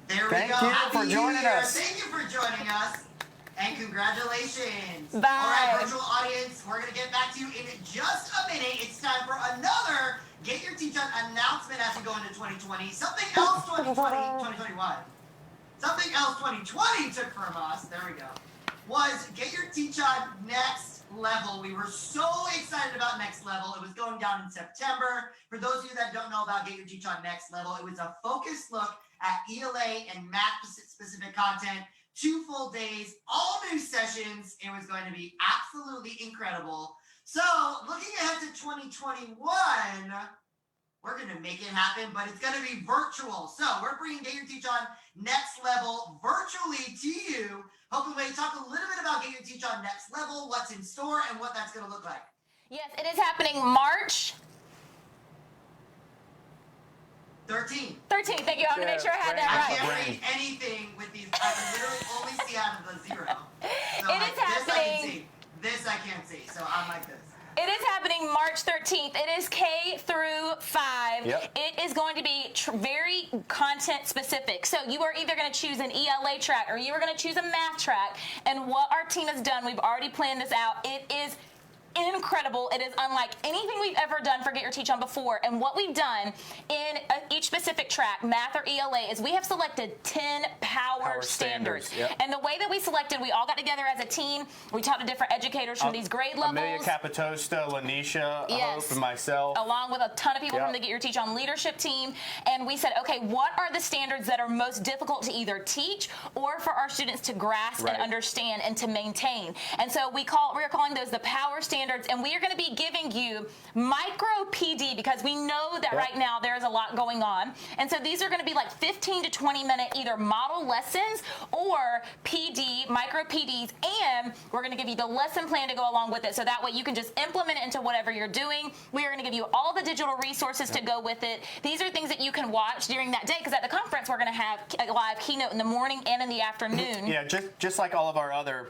There we Thank go. you Happy for New joining Year. us. Thank you for joining us. And congratulations. Bye. All right, virtual audience, we're going to get back to you in just a minute. It's time for another Get Your Teach On announcement as we go into 2020. Something else 2021. Something else 2020 took from us. There we go. Was Get Your Teach On Next Level. We were so excited about Next Level. It was going down in September. For those of you that don't know about Get Your Teach On Next Level, it was a focused look at ELA and math specific content 2 full days, all new sessions. It was going to be absolutely incredible. So, looking ahead to 2021, we're going to make it happen, but it's going to be virtual. So, we're bringing Get Your Teach On Next Level virtually to you. Hoping we talk a little bit about Get Your Teach On Next Level, what's in store, and what that's going to look like. Yes, it is happening March 13. 13th. Thank you. I want to make sure I had that I right. can't read anything with these. I can literally only see out of the zero. So It is this I can happening. see. This I can't see. So I'm like this. It is happening March 13th. It is K through 5. Yep. It is going to be very content specific. So you are either going to choose an ELA track or you are going to choose a math track. And what our team has done, we've already planned this out. It is incredible. It is unlike anything we've ever done for Get Your Teach On before. And what we've done in each specific track, math or ELA, is we have selected 10 power standards. Yep. And the way that we selected, we all got together as a team. We talked to different educators from these grade levels. Amelia Capitosta, Lanisha, Yes. Hope, and myself. Along with a ton of people Yep. from the Get Your Teach On leadership team. And we said, okay, what are the standards that are most difficult to either teach or for our students to grasp Right. and understand and to maintain? And so we are calling those the power standards, and we are going to be giving you micro PD because we know that Yep. right now there's a lot going on. And so these are going to be like 15 to 20 minute either model lessons or PD, micro PDs, and we're going to give you the lesson plan to go along with it so that way you can just implement it into whatever you're doing. We are going to give you all the digital resources to go with it. These are things that you can watch during that day because at the conference we're going to have a live keynote in the morning and in the afternoon. Yeah, just like all of our other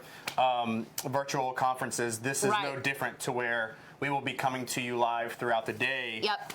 virtual conferences, this is no Right. different to where we will be coming to you live throughout the day. Yep.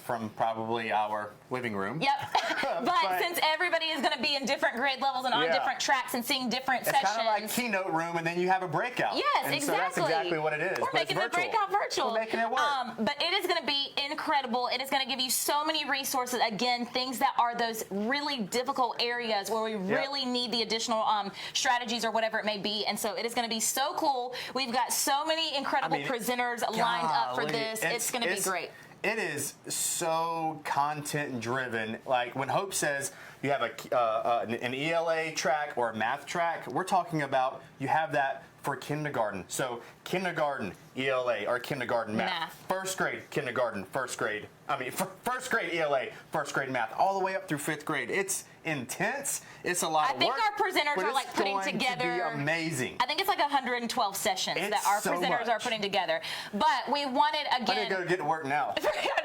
From probably our living room. Yep. but since everybody is going to be in different grade levels and on Yeah. different tracks and seeing different It's sessions. kind of like keynote room, and then you have a breakout. Yes, and exactly. So that's exactly what it is. We're but it's making the virtual. breakout virtual. We're making it work. But it is going to be incredible. It is going to give you so many resources. Again, things that are those really difficult areas where we really need the additional strategies or whatever it may be. And so it is going to be so cool. We've got so many incredible presenters lined up for golly, this. It's going to be great. It is so content driven. Like when Hope says you have an ELA track or a math track, we're talking about you have that for kindergarten. So kindergarten ELA or kindergarten math. First grade kindergarten, first grade ELA, first grade math, all the way up through 5th grade. It's intense. It's a lot of work. I think our presenters but are like it's putting going together. to be amazing. I think it's like 112 sessions It's that our so presenters are much. putting together. But we wanted I again. need to go get to work now.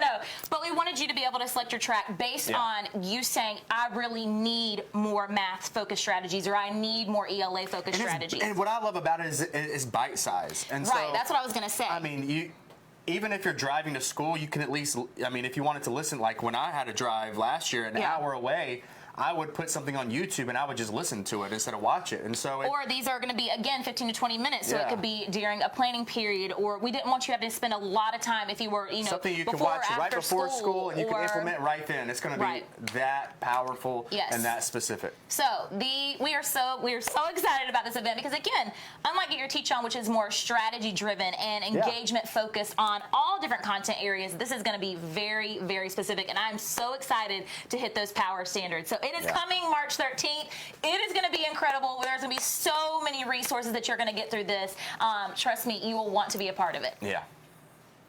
No, but we wanted you to be able to select your track based on you saying, I really need more math-focused strategies or I need more ELA-focused strategies. And what I love about it is bite size. And Right, so, that's what I was going to say. I mean, even if you're driving to school, you can at least, I mean, if you wanted to listen, like when I had to drive last year an hour away, I would put something on YouTube and I would just listen to it instead of watch it. And so or these are going to be, again, 15 to 20 minutes. So it could be during a planning period, or we didn't want you to have to spend a lot of time if you were, something you can before watch or right after before school and you can implement right then. It's going to be that powerful and that specific. So we are so excited about this event because, again, unlike Get Your Teach On, which is more strategy driven and engagement focused on all different content areas, this is going to be very, very specific. And I'm so excited to hit those power standards. So it is coming March 13th. It is going to be incredible. There's going to be so many resources that you're going to get through this. Trust me, you will want to be a part of it. Yeah.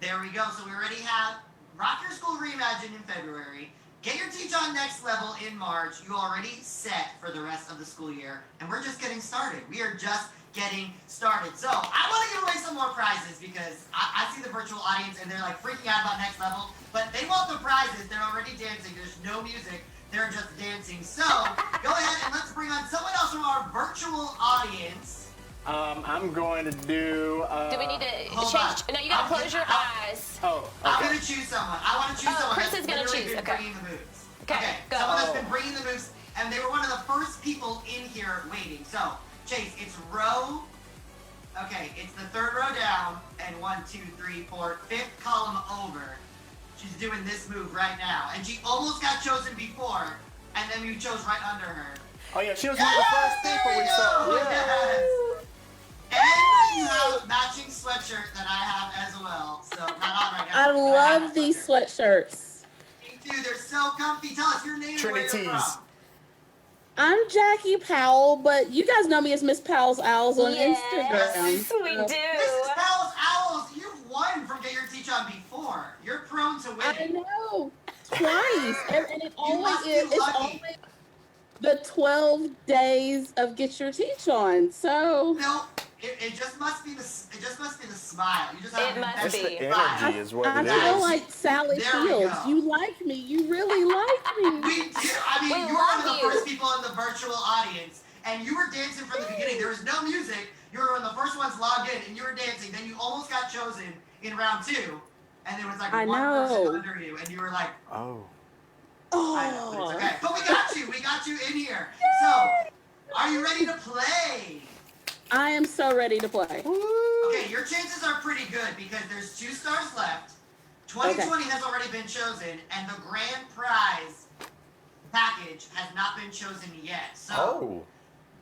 There we go. So we already have Rock Your School Reimagined in February. Get Your Teach On Next Level in March. You already set for the rest of the school year. And we're just getting started. We are just getting started. So I want to give away some more prizes because I see the virtual audience and they're like freaking out about Next Level. But they want the prizes. They're already dancing. There's no music. They're just dancing. So go ahead and let's bring on someone else from our virtual audience. I'm going to do. Do we need to Hold change? on. No, you got to close your eyes. Oh, okay. I'm going to choose someone. I want to choose someone Chris that's is gonna literally choose. been Okay. bringing the moves. Okay, go. Someone that's been bringing the moves, and they were one of the first people in here waiting. So, Chase, it's row. Okay, it's the 3rd row down, and 1, 2, 3, 4, 5th column over. She's doing this move right now, and she almost got chosen before, and then you chose right under her. Oh yeah, she was one of the first people we saw. Yes. And you have matching sweatshirt that I have as well. So not on right now. I love these sweatshirts. Me too. They're so comfy. Tell us your name and where you're Trinity's. from. I'm Jackie Powell, but you guys know me as Miss Powell's Owls on Yes, Instagram. we So- do. Mrs. Powell's Owls, you've won from Get Your Teach On before. You're prone to I winning. know, twice, and it always must be is. It's lucky. always the 12 days of Get Your Teach On. So No, it just must be the smile. You just have It must It's be. the energy is what I it feel is. like Sally There we Fields. go. You like me. You really like me. We do. I mean, We you were one love of the you. first people in the virtual audience, and you were dancing from the beginning. There was no music. You were one of the first ones logged in, and you were dancing. Then you almost got chosen in round 2, and there was like I one know. person under you, and you were like, Oh. I know, but it's okay. But we got you. We got you in here. So, are you ready to play? I am so ready to play. Okay, your chances are pretty good because there's 2 stars left. 2020 has already been chosen, and the grand prize package has not been chosen yet. So, Oh.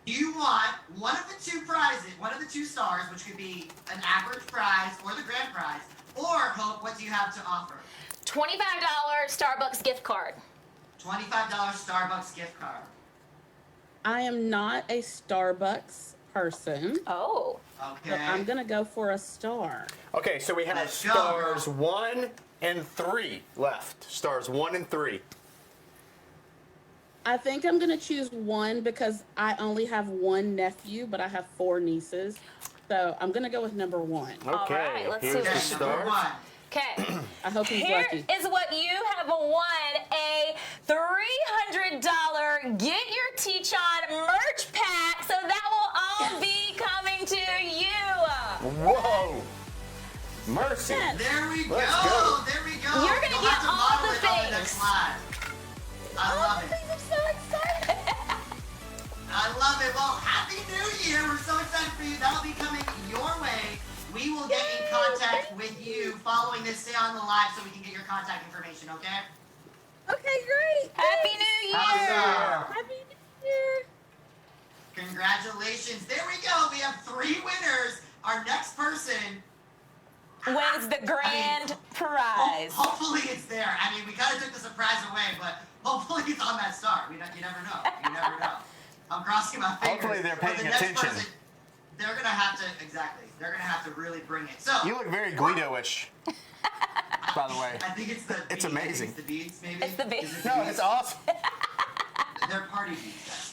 do you want one of the 2 prizes, one of the 2 stars, which could be an average prize or the grand prize, or Hope, what do you have to offer? $25 Starbucks gift card. $25 Starbucks gift card. I am not a Starbucks person, Oh. Okay. but I'm gonna go for a star. Okay, so we have Let's go, stars girl. 1 and 3 left. Stars 1 and 3. I think I'm gonna choose 1 because I only have 1 nephew, but I have 4 nieces. So I'm gonna go with number 1. Okay, right, let's see here's what the Okay, number stars. 1. Okay. I hope he's Here lucky. is what you have won: a $300 Get Your Teach On merch pack. So that will all be coming to you. Whoa! Mercy. There we Let's go. go. There we go. You're gonna You'll get have to all model the it on the things. next live. I love it. I'm so excited. I love it. Well, Happy New Year. We're so excited for you. That'll be coming your way. We will get in contact with you following this. Stay on the live so we can get your contact information, okay? Okay, great. Happy New Year. Awesome. Happy New Year. Congratulations. There we go. We have 3 winners. Our next person, Wins the grand prize. hopefully it's there. I mean, we kind of took the surprise away, but hopefully it's on that star. You never know. You never know. I'm crossing my fingers. Hopefully they're But the paying next attention. person, they're going to have to, exactly. They're going to have to really bring it. So, You look very Guido-ish, by the way. I think it's the It's beads. amazing. It's the beads, maybe. It's the beads. Is it the No, beads? it's awesome. They're party beads, guys.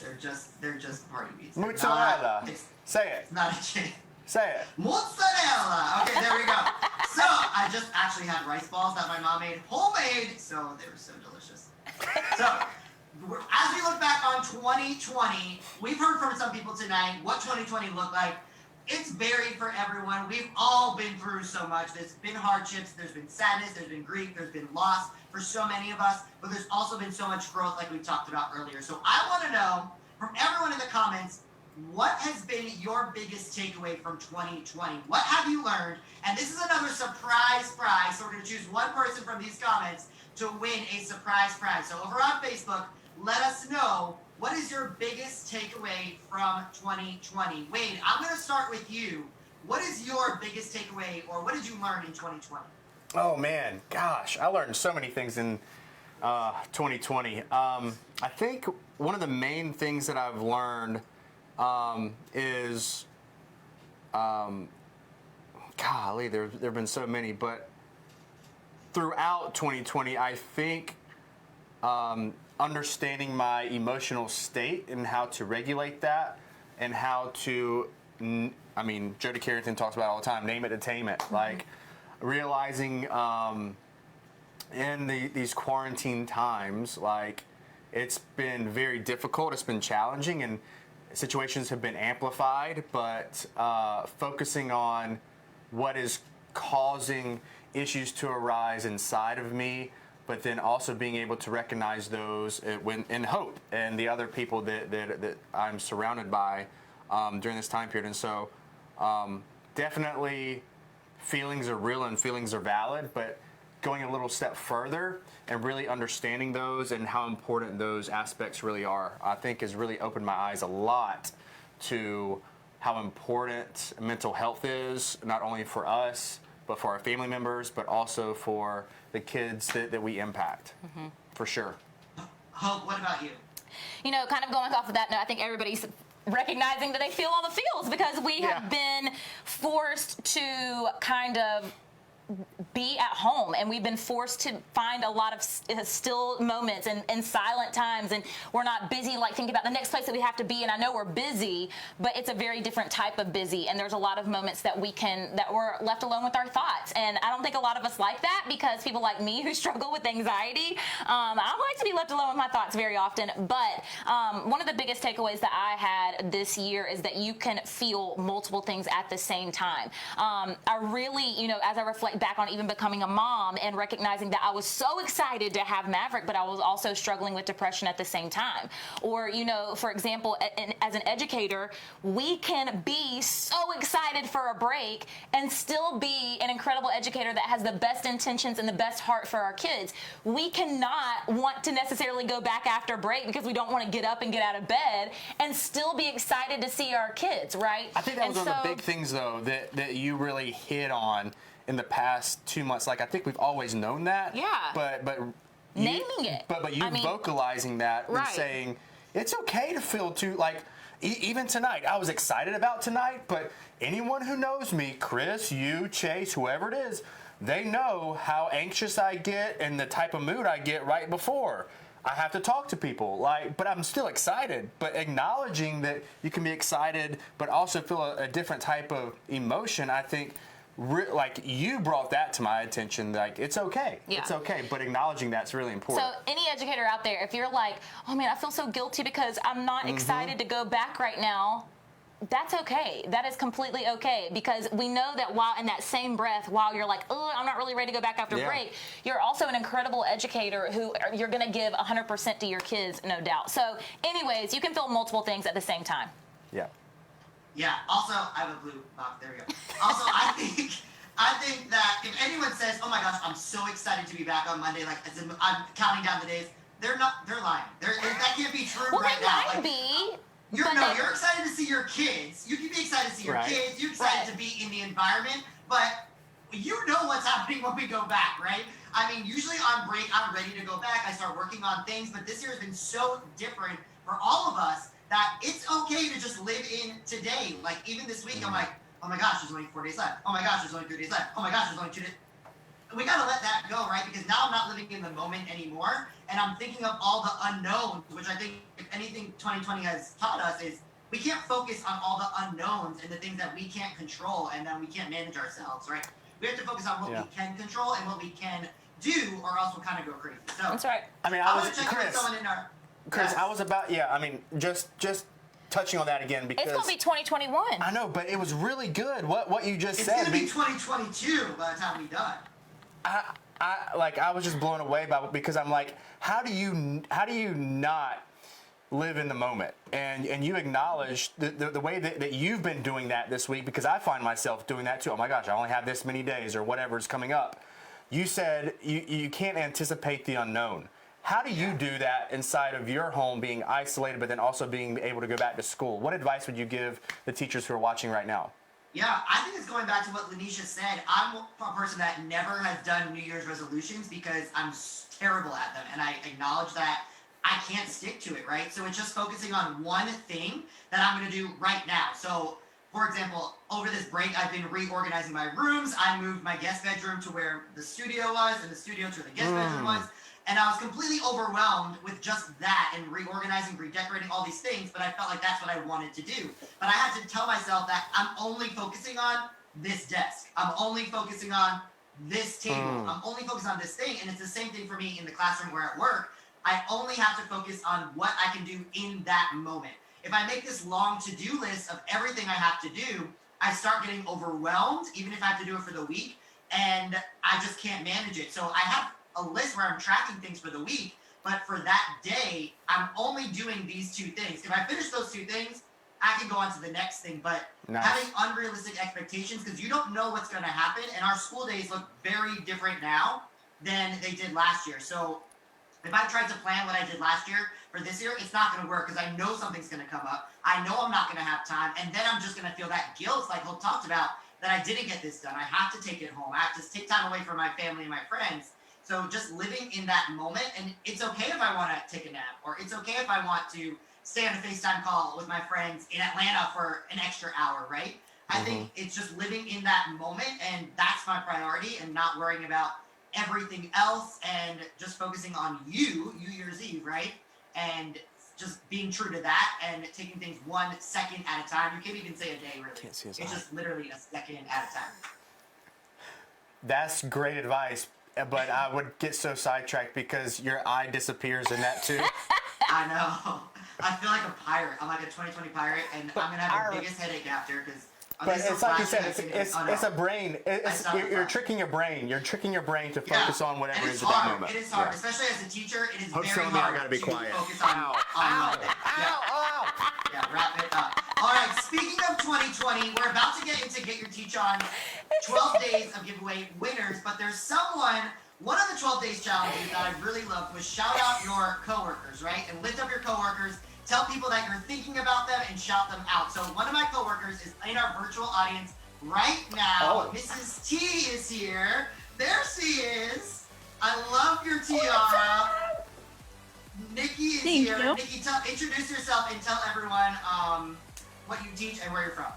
They're just party beads. They're Mozzarella. not- It's Say it. not a chain. Say it. Mozzarella. Okay, there we go. So I just actually had rice balls that my mom made homemade, so they were so delicious. So as we look back on 2020, we've heard from some people tonight what 2020 looked like. It's varied for everyone. We've all been through so much. There's been hardships, there's been sadness, there's been grief, there's been loss for so many of us, but there's also been so much growth like we talked about earlier. So I want to know from everyone in the comments, what has been your biggest takeaway from 2020? What have you learned? And this is another surprise prize. So we're going to choose one person from these comments to win a surprise prize. So over on Facebook, let us know, what is your biggest takeaway from 2020? Wade, I'm going to start with you. What is your biggest takeaway, or what did you learn in 2020? Oh man, gosh, I learned so many things in 2020. I think one of the main things that I've learned is, golly, there have been so many, but throughout 2020, I think understanding my emotional state and how to regulate that, and how to, I mean, Jody Carrington talks about it all the time, name it and tame it. Like realizing in these quarantine times, like it's been very difficult, it's been challenging, and situations have been amplified, but focusing on what is causing issues to arise inside of me, but then also being able to recognize those in hope and the other people that I'm surrounded by during this time period. And so definitely feelings are real and feelings are valid, but going a little step further and really understanding those and how important those aspects really are, I think has really opened my eyes a lot to how important mental health is, not only for us, but for our family members, but also for the kids that we impact, for sure. Hope, what about you? kind of going off of that note, I think everybody's recognizing that they feel all the feels because we have been forced to kind of be at home, and we've been forced to find a lot of still moments and silent times, and we're not busy like thinking about the next place that we have to be. And I know we're busy, but it's a very different type of busy, and there's a lot of moments that we're left alone with our thoughts. And I don't think a lot of us like that, because people like me who struggle with anxiety, I don't like to be left alone with my thoughts very often. But one of the biggest takeaways that I had this year is that you can feel multiple things at the same time. I really, as I reflect back on even becoming a mom and recognizing that I was so excited to have Maverick, but I was also struggling with depression at the same time. Or, for example, as an educator, we can be so excited for a break and still be an incredible educator that has the best intentions and the best heart for our kids. We cannot want to necessarily go back after break because we don't want to get up and get out of bed and still be excited to see our kids, right? I think that was one of the big things, though, that you really hit on in the past 2 months. Like, I think we've always known that. Yeah. But naming it. But you vocalizing that and saying it's okay to feel too, like, even tonight, I was excited about tonight, but anyone who knows me, Chris, you, Chase, whoever it is, they know how anxious I get and the type of mood I get right before I have to talk to people. But I'm still excited. But acknowledging that you can be excited but also feel a different type of emotion, I think, you brought that to my attention. Like, it's okay. Yeah. It's okay. But acknowledging that's really important. So any educator out there, if you're like, oh man, I feel so guilty because I'm not excited to go back right now, that's okay. That is completely okay, because we know that while in that same breath, while you're like, oh, I'm not really ready to go back after break, you're also an incredible educator who you're going to give 100% to your kids, no doubt. So anyways, you can feel multiple things at the same time. Yeah. Yeah. Also, I have a blue box. There we go. Also, I think that if anyone says, "Oh my gosh, I'm so excited to be back on Monday," like as in, I'm counting down the days, they're lying. That can't be true right now. Well, they might be. You're excited to see your kids. You can be excited to see your kids. You're excited to be in the environment, but you know what's happening when we go back, right? I mean, usually on break, I'm ready to go back. I start working on things, but this year has been so different for all of us that it's okay to just live in today. Like, even this week, I'm like, oh my gosh, there's only 4 days left. Oh my gosh, there's only 3 days left. Oh my gosh, there's only 2 days. We gotta let that go, right? Because now I'm not living in the moment anymore, and I'm thinking of all the unknowns, which I think, if anything 2020 has taught us, is we can't focus on all the unknowns and the things that we can't control and that we can't manage ourselves, right? We have to focus on what we can control and what we can do, or else we'll kind of go crazy. So that's right. I mean, Chris, I was about, just touching on that again, because it's going to be 2021. I know, but it was really good. What you just said. It's going to be 2022 by the time we're done. I was just blown away by it, because I'm like, how do you not live in the moment? And you acknowledge the way that you've been doing that this week, because I find myself doing that too. Oh my gosh, I only have this many days or whatever's coming up. You said you can't anticipate the unknown. How do you do that inside of your home, being isolated, but then also being able to go back to school? What advice would you give the teachers who are watching right now? Yeah, I think it's going back to what Lanisha said. I'm a person that never has done New Year's resolutions because I'm terrible at them, and I acknowledge that I can't stick to it, right? So it's just focusing on one thing that I'm going to do right now. So, for example, over this break, I've been reorganizing my rooms. I moved my guest bedroom to where the studio was, and the studio to where the guest bedroom was. And I was completely overwhelmed with just that and reorganizing, redecorating all these things, but I felt like that's what I wanted to do. But I had to tell myself that I'm only focusing on this desk. I'm only focusing on this table. I'm only focused on this thing. And it's the same thing for me in the classroom or at work. I only have to focus on what I can do in that moment. If I make this long to-do list of everything I have to do, I start getting overwhelmed, even if I have to do it for the week, and I just can't manage it. So I have a list where I'm tracking things for the week, but for that day, I'm only doing these two things. If I finish those two things, I can go on to the next thing. But having unrealistic expectations, because you don't know what's going to happen, and our school days look very different now than they did last year. So if I tried to plan what I did last year for this year, it's not going to work, because I know something's going to come up. I know I'm not going to have time, and then I'm just going to feel that guilt, like Hope talked about, that I didn't get this done. I have to take it home. I have to take time away from my family and my friends. So just living in that moment, and it's okay if I want to take a nap, or it's okay if I want to stay on a FaceTime call with my friends in Atlanta for an extra hour, right? I think it's just living in that moment, and that's my priority, and not worrying about everything else, and just focusing on New Year's Eve, right? And just being true to that, and taking things 1 second at a time. You can't even say a day, really. Can't see his It's eye. just literally a second at a time. That's great advice, but I would get so sidetracked because your eye disappears in that too. I know. I feel like a pirate. I'm like a 2020 pirate, and I'm gonna have the biggest headache after because. But it's like you said, it's a brain. You're tricking your brain. You're tricking your brain to focus on whatever it is at that moment. It is hard, especially as a teacher. It is Hope's very telling me I hard gotta be to quiet. focus on. Yeah, wrap it up. All right. Speaking of 2020, we're about to get into Get Your Teach On 12 days of giveaway winners, but there's someone. One of the 12 days challenges that I really loved was shout out your coworkers, right? And lift up your coworkers. Tell people that you're thinking about them and shout them out. So one of my coworkers is in our virtual audience right now. Mrs. T is here. There she is. I love your tiara. Nikki is here. Nikki, introduce yourself and tell everyone what you teach and where you're from.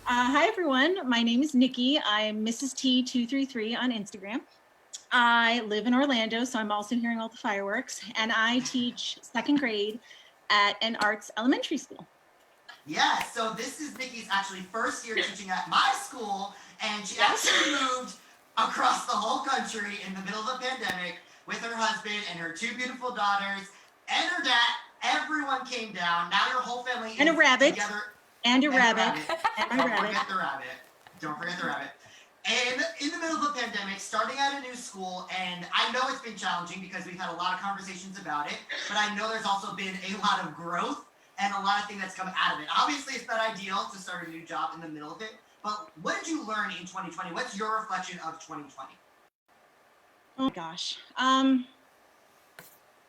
Hi everyone, my name is Nikki. I'm Mrs. T233 on Instagram. I live in Orlando, so I'm also hearing all the fireworks, and I teach 2nd grade at an arts elementary school. Yeah, so this is Nikki's actually first year teaching at my school, and she actually moved across the whole country in the middle of the pandemic with her husband and her 2 beautiful daughters and her dad. Everyone came down. Now your whole family is and a rabbit. Together. And a rabbit. And my Don't rabbit. forget the rabbit. Don't forget the rabbit. And in the middle of the pandemic, starting at a new school, and I know it's been challenging because we've had a lot of conversations about it, but I know there's also been a lot of growth and a lot of things that's come out of it. Obviously, it's not ideal to start a new job in the middle of it, but what did you learn in 2020? What's your reflection of 2020? Oh my gosh.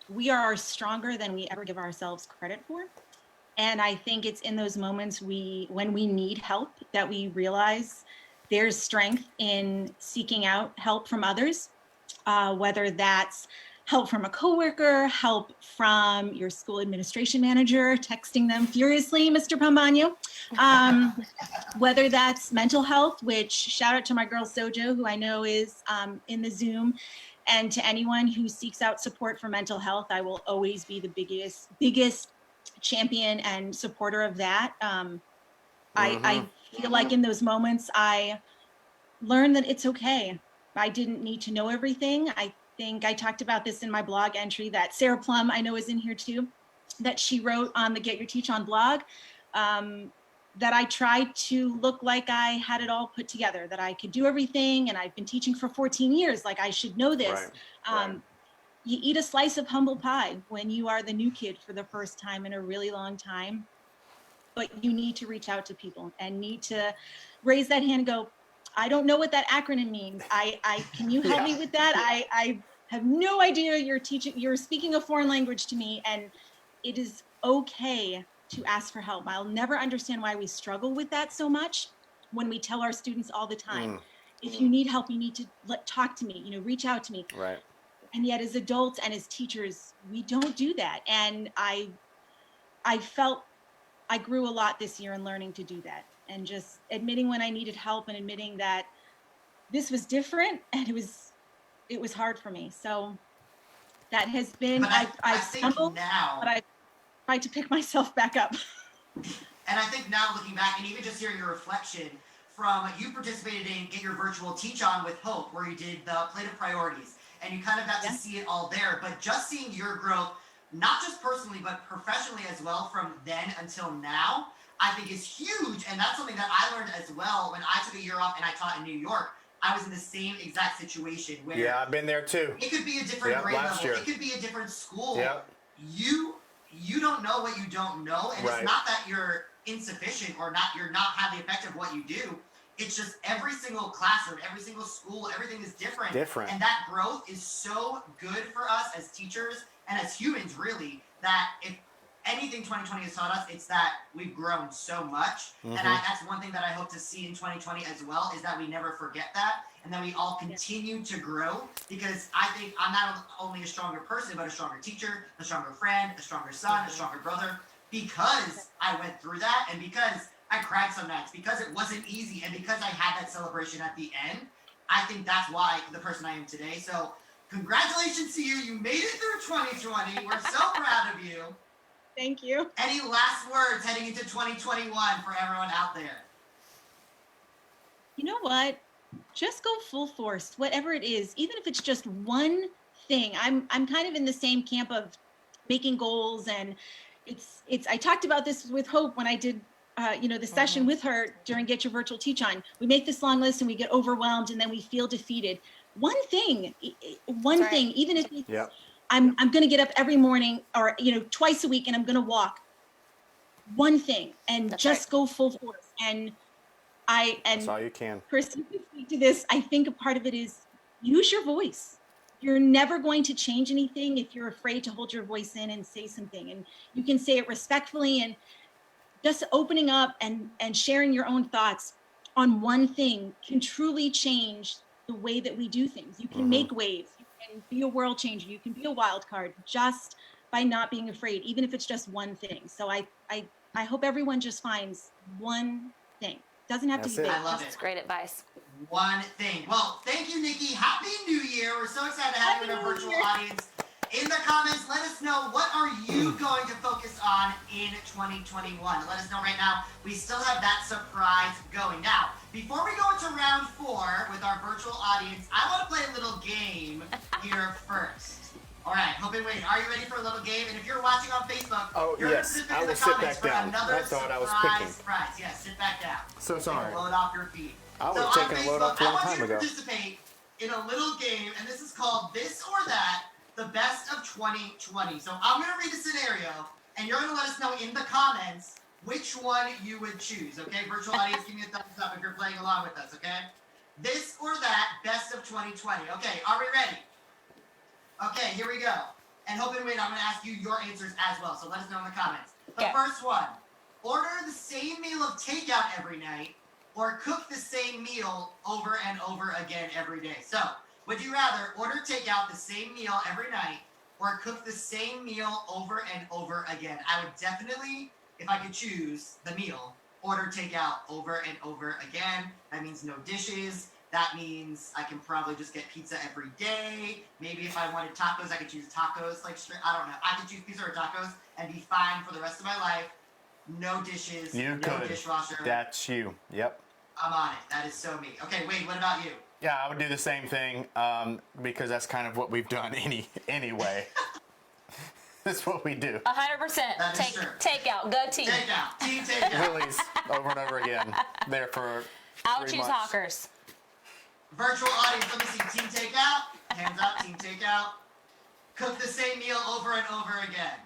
We are stronger than we ever give ourselves credit for. And I think it's in those moments when we need help that we realize there's strength in seeking out help from others, whether that's help from a coworker, help from your school administration manager, texting them furiously, Mr. Pombonyo, whether that's mental health, which shout out to my girl Sojo, who I know is in the Zoom, and to anyone who seeks out support for mental health. I will always be the biggest champion and supporter of that. I feel like in those moments I learned that it's okay. I didn't need to know everything. I think I talked about this in my blog entry that Sarah Plum, I know, is in here too, that she wrote on the Get Your Teach On blog, that I tried to look like I had it all put together, that I could do everything, and I've been teaching for 14 years, like I should know this. Right. You eat a slice of humble pie when you are the new kid for the first time in a really long time, but you need to reach out to people and need to raise that hand and go, I don't know what that acronym means. Can you help me with that? I have no idea. You're speaking a foreign language to me, and it is okay to ask for help. I'll never understand why we struggle with that so much when we tell our students all the time, if you need help, you need to talk to me, reach out to me. Right. And yet as adults and as teachers, we don't do that. And I felt I grew a lot this year in learning to do that, and just admitting when I needed help and admitting that this was different and it was hard for me. So that has been, I've stumbled, but I've tried to pick myself back up. And I think now looking back and even just hearing your reflection from, you participated in Get Your Virtual Teach On with Hope, where you did the plate of priorities, and you kind of got to see it all there, but just seeing your growth, not just personally, but professionally as well, from then until now, I think is huge. And that's something that I learned as well when I took a year off and I taught in New York. I was in the same exact situation where I've been there too. It could be a different grade level. It could be a different school. You don't know what you don't know, and it's not that you're insufficient or you're not highly effective at what you do. It's just every single classroom, every single school, everything is different. And that growth is so good for us as teachers and as humans, really, that if anything 2020 has taught us, it's that we've grown so much. And that's one thing that I hope to see in 2020 as well, is that we never forget that, and then we all continue to grow, because I think I'm not only a stronger person, but a stronger teacher, a stronger friend, a stronger son, a stronger brother, because I went through that, and because I cried some nights, because it wasn't easy, and because I had that celebration at the end. I think that's why the person I am today. So congratulations to you. You made it through 2020. We're so proud of you. Thank you. Any last words heading into 2021 for everyone out there? You know what? Just go full force, whatever it is, even if it's just one thing. I'm kind of in the same camp of making goals, and it's I talked about this with Hope when I did the session with her during Get Your Virtual Teach On. We make this long list and we get overwhelmed and then we feel defeated. One thing, even if it's, I'm going to get up every morning or twice a week and I'm going to walk. One thing, and go full force. And that's all you can. Chris, you can speak to this. I think a part of it is use your voice. You're never going to change anything if you're afraid to hold your voice in and say something. And you can say it respectfully, and just opening up and sharing your own thoughts on one thing can truly change the way that we do things. You can make waves. You can be a world changer. You can be a wild card just by not being afraid, even if it's just one thing. So I hope everyone just finds one thing. Doesn't have to be big. I love it. That's great advice. One thing. Well, thank you, Nikki. Happy New Year. We're so excited to have you in our virtual audience. In the comments, let us know, what are you going to focus on in 2021? Let us know right now. We still have that surprise going. Now, before we go into round 4 with our virtual audience, I want to play a little game here first. All right, Hope and Wade, are you ready for a little game? And if you're watching on Facebook, you're yes, going to I in the will sit comments back for down. another That's what I was surprise picking. prize. Yes, sit back down. So sorry. Load off your feet. I would So have on taken a load off a Facebook, I long want time you to ago. participate in a little game, and this is called This or That, the best of 2020. So I'm going to read a scenario, and you're going to let us know in the comments which one you would choose, okay? Virtual audience, give me a thumbs up if you're playing along with us, okay? This or that, best of 2020. Okay, are we ready? Okay, here we go. And Hope and Wade, I'm going to ask you your answers as well, so let us know in the comments. The first one, order the same meal of takeout every night, or cook the same meal over and over again every day. So, would you rather order takeout the same meal every night, or cook the same meal over and over again? I would definitely, if I could choose the meal, order takeout over and over again. That means no dishes. That means I can probably just get pizza every day. Maybe if I wanted tacos, I could choose tacos. I don't know. I could choose pizza or tacos and be fine for the rest of my life. No dishes, no dishwasher. That's you. Yep. I'm on it. That is so me. Okay, Wade, what about you? Yeah, I would do the same thing because that's kind of what we've done anyway. That's what we do. 100%. That is true. Takeout. Go team. Takeout. Team takeout. Willie's over and over again. There for I would 3 choose months. Hawkers. Virtual audience, let me see. Team takeout. Hands up, team takeout. Cook the same meal over and over again.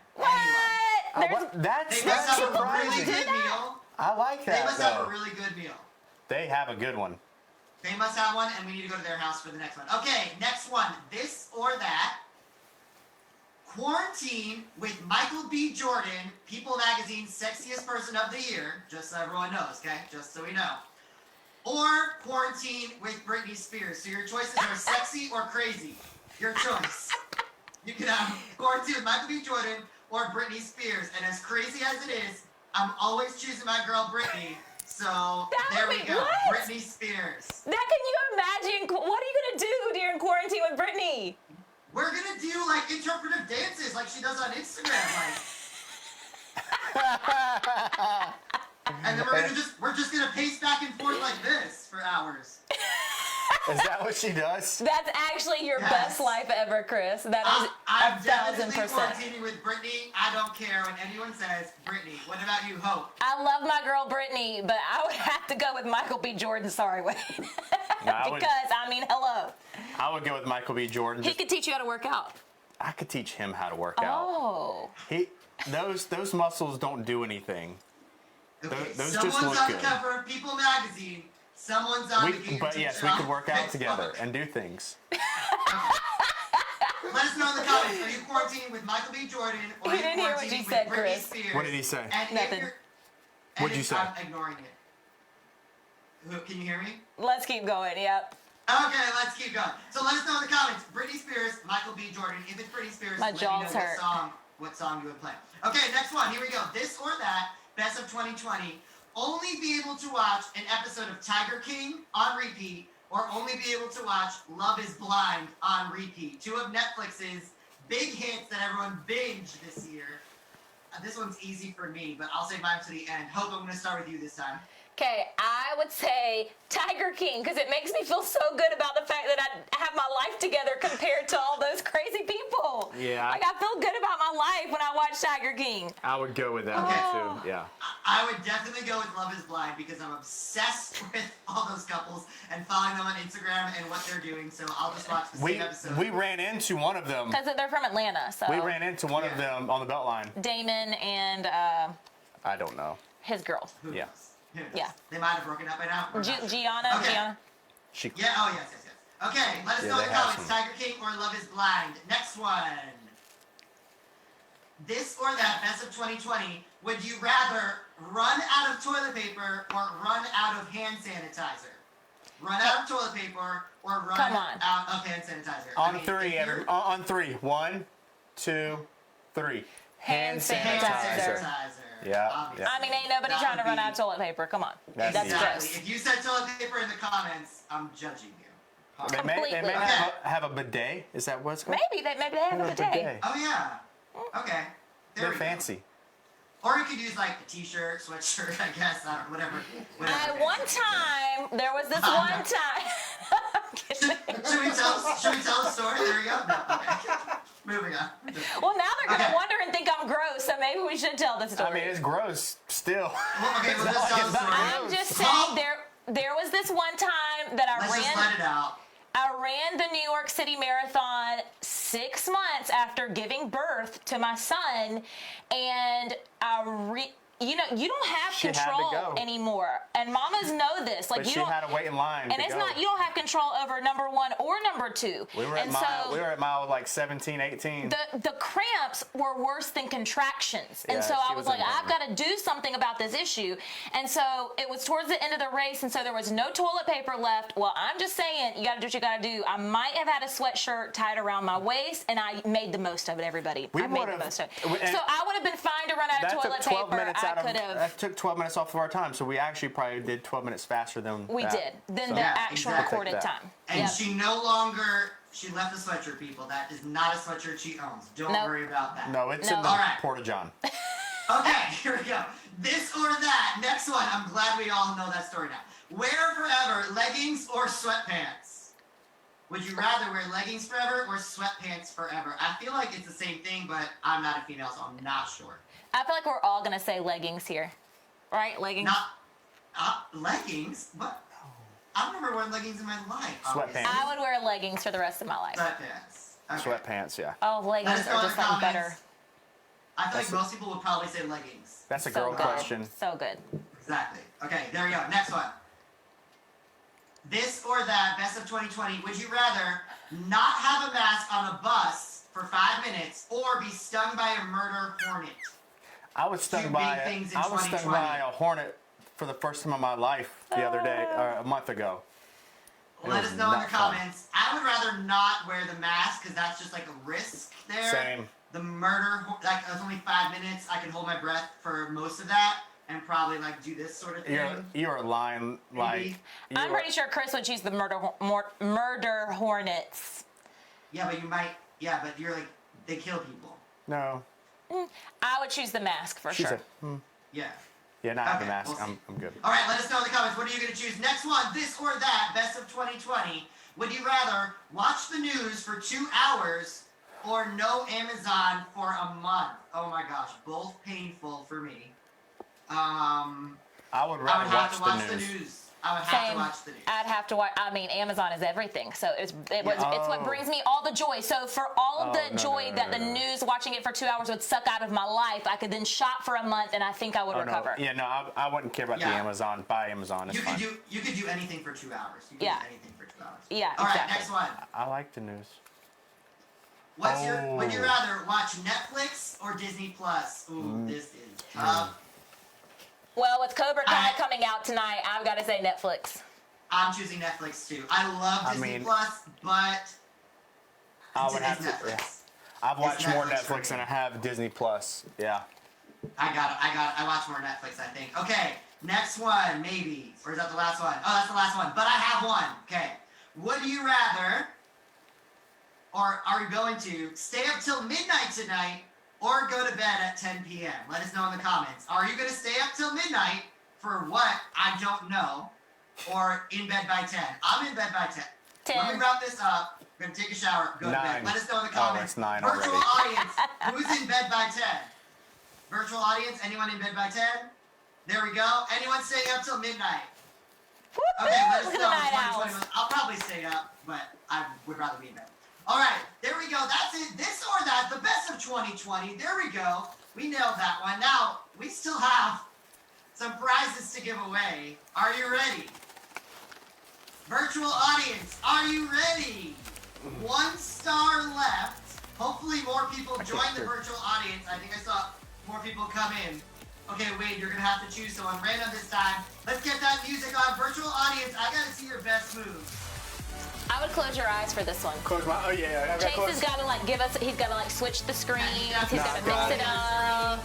Anyone? That's They must have a surprising. really good meal. I like that. They must have a really good meal. They have a good one. They must have one, and we need to go to their house for the next one. Okay, next one. This or that. Quarantine with Michael B. Jordan, People Magazine's sexiest person of the year, just so everyone knows, okay? Just so we know. Or quarantine with Britney Spears. So your choices are sexy or crazy. Your choice. You can have quarantine with Michael B. Jordan or Britney Spears. And as crazy as it is, I'm always choosing my girl Britney. So there we go. What? Britney Spears. Can you imagine? What are you going to do during quarantine with Britney? We're going to do like interpretive dances like she does on Instagram. And then we're just gonna pace back and forth like this for hours. Is that what she does? That's actually your best life ever, Chris. That is I'm 1,000%. definitely quarantining with Britney. I don't care what anyone says. Britney. What about you, Hope? I love my girl Britney, but I would have to go with Michael B. Jordan. Sorry, Wade. Hello. I would go with Michael B. Jordan. He could teach you how to work out. I could teach him how to work out. Oh. Those muscles don't do anything. Okay, Those someone's just look on good. the cover of People Magazine. Someone's on the Get Your But Teach yes, we On could work out Facebook. together and do things. Let us know in the comments. Are you quarantining with Michael B. Jordan or are He you didn't hear what quarantining you with said, Britney Chris. Spears? What did he say? And Nothing. What'd you say? I'm ignoring it. Can you hear me? Let's keep going. Yep. Okay, let's keep going. So let us know in the comments. Britney Spears, Michael B. Jordan. If it's Britney Spears, My let me know jaw's hurt. what song you would play. Okay, next one. Here we go. This or that, best of 2020. Only be able to watch an episode of Tiger King on repeat, or only be able to watch Love is Blind on repeat. Two of Netflix's big hits that everyone binged this year. This one's easy for me, but I'll save mine to the end. Hope, I'm going to start with you this time. Okay, I would say Tiger King because it makes me feel so good about the fact that I have my life together compared to all those crazy people. Yeah. Like I feel good about my life when I watch Tiger King. I would go with that Okay. one too. Yeah. I would definitely go with Love is Blind because I'm obsessed with all those couples and following them on Instagram and what they're doing. So I'll just watch the same episode. We ran into one of them. Because they're from Atlanta, so. We ran into one of them on the Beltline. Damon and I don't know. his girl. Who Yeah. knows? Who knows? Yeah. They might have broken up by now. We're not sure. Gianna. Okay. Gianna. She. Yeah, oh yes. Okay, let us Yeah, know in they the have comments, some. Tiger King or Love is Blind. Next one. This or that, best of 2020. Would you rather run out of toilet paper or run out of hand sanitizer? Run out of toilet paper or run Come on. out of hand sanitizer. On I mean, three, if you're- Evan. On three. 1, 2, 3. Hand Hand sanitizer. sanitizer. Yeah, obviously. yeah. I mean, ain't nobody That trying to would run be- out of toilet paper. Come on. That's That's Exactly. gross. If you said toilet paper in the comments, I'm judging you. They may Completely. have a bidet. Is that what it's called? Maybe they have a bidet. Oh yeah. Okay. There They're we go. fancy. Or you could use like a t-shirt, sweatshirt, I guess, I don't, whatever. At one time, there was this one time. I'm kidding. Should we tell a story? There we go. No, okay. Moving on. Well, now they're gonna Okay. wonder and think I'm gross, so maybe we should tell the story. I mean, it's gross still. Well, okay, well, let's tell the story. I'm just saying there was this one time that Let's just let it out. I ran the New York City Marathon 6 months after giving birth to my son, and you don't have She had to control go. anymore. And mamas know this. Like But you she don't. had to wait in line. And to it's go. not, you don't have control over number 1 or number 2. We were at mile like 17, 18. The cramps were worse than contractions. And Yeah, so she I was was like, in I've pain. got to do something about this issue. And so it was towards the end of the race, and so there was no toilet paper left. Well, I'm just saying, you got to do what you got to do. I might have had a sweatshirt tied around my waist, and I made the most of it, everybody. We I made the would've- most of it. and So I would have been fine to run out of that toilet took 12 paper. minutes I could have. That took 12 minutes off of our time, so we actually probably did 12 minutes faster than We that. did. Than So- the Yeah, actual exactly. recorded Take that. time. And Yep. she left the sweatshirt, people. That is not a sweatshirt she owns. Don't Nope. worry about that. No, it's No. in the All right. Porta-John. Okay, here we go. This or that. Next one. I'm glad we all know that story now. Wear forever, leggings or sweatpants? Would you rather wear leggings forever or sweatpants forever? I feel like it's the same thing, but I'm not a female, so I'm not sure. I feel like we're all going to say leggings here. Right? Leggings. Not leggings? What? I've never worn leggings in my life. obviously. Sweatpants. I would wear leggings for the rest of my life. Sweatpants. Okay. Sweatpants, yeah. Oh, Let leggings us know are in just the like comments. better. I feel That's like most people would probably say leggings. That's a So girl good. question. So good. Exactly. Okay, there we go. Next one. This or that, best of 2020. Would you rather not have a mask on a bus for 5 minutes or be stung by a murder hornet? I was stung Two by big things in I was stung 2020. by a hornet for the first time in my life the other day, or a month ago. It Let was us know in the not fun. comments. I would rather not wear the mask because that's just like a risk there. Same. The murder, like it's only 5 minutes. I can hold my breath for most of that and probably like do this sort of thing. You're lying. Like Maybe. I'm pretty sure Chris would choose the murder hornets. Yeah, but you might. Yeah, but you're like they kill people. No. I would choose the mask for She sure. said, Yeah. yeah, not have Okay, a mask. we'll see. I'm good. All right, let us know in the comments. What are you going to choose? Next one, this or that, best of 2020. Would you rather watch the news for 2 hours or no Amazon for a month? Oh my gosh, both painful for me. I would I rather would have to watch watch the the news. news. I would have Same. to watch the news. I'd have to watch. I mean, Amazon is everything, so it's what Oh. brings me all the joy. So for all of Oh, the no, joy no, no, that no, the no. news, watching it for 2 hours would suck out of my life, I could then shop for a month, and I think I would Oh, no. recover. Yeah, no, I wouldn't care about the Yeah. Amazon. Buy Amazon. It's You fine. could do anything for 2 hours. You could Yeah. do anything for 2 hours. Yeah, All right, exactly. next one. I like the news. Would you Oh. rather watch Netflix or Disney Plus? Ooh, this is tough. Well, with Cobra Kai I- coming out tonight, I've got to say Netflix. I'm choosing Netflix too. I love Disney Plus, but I would have Netflix. to. Yeah. I've watched more Netflix than I have Disney Plus. Yeah. I watch more Netflix, I think. Okay, next one, maybe. Or is that the last one? Oh, that's the last one. But I have one. Okay. Would you rather, or are you going to, stay up till midnight tonight or go to bed at 10 p.m.? Let us know in the comments. Are you going to stay up till midnight for what? I don't know. Or in bed by 10? I'm in bed by 10. 10. Let me wrap this up. I'm going to take a shower, go to bed. Let us know in the comments. Oh, it's 9 Virtual already. audience, who's in bed by 10? Virtual audience, anyone in bed by 10? There we go. Anyone staying up till midnight? Okay, let us know. 2021. I'll probably stay up, but I would rather be in bed. All right, there we go. That's it. This or that, the best of 2020. There we go. We nailed that one. Now, we still have some prizes to give away. Are you ready? Virtual audience, are you ready? 1 star left. Hopefully more people join the virtual audience. I think I saw more people come in. Okay, Wade, you're gonna have to choose someone random this time. Let's get that music on. Virtual audience, I gotta see your best moves. I would close your eyes for this one. Close my. Oh yeah. Chase has got to like give us. He's got to like switch the screens. He's got to mix it up.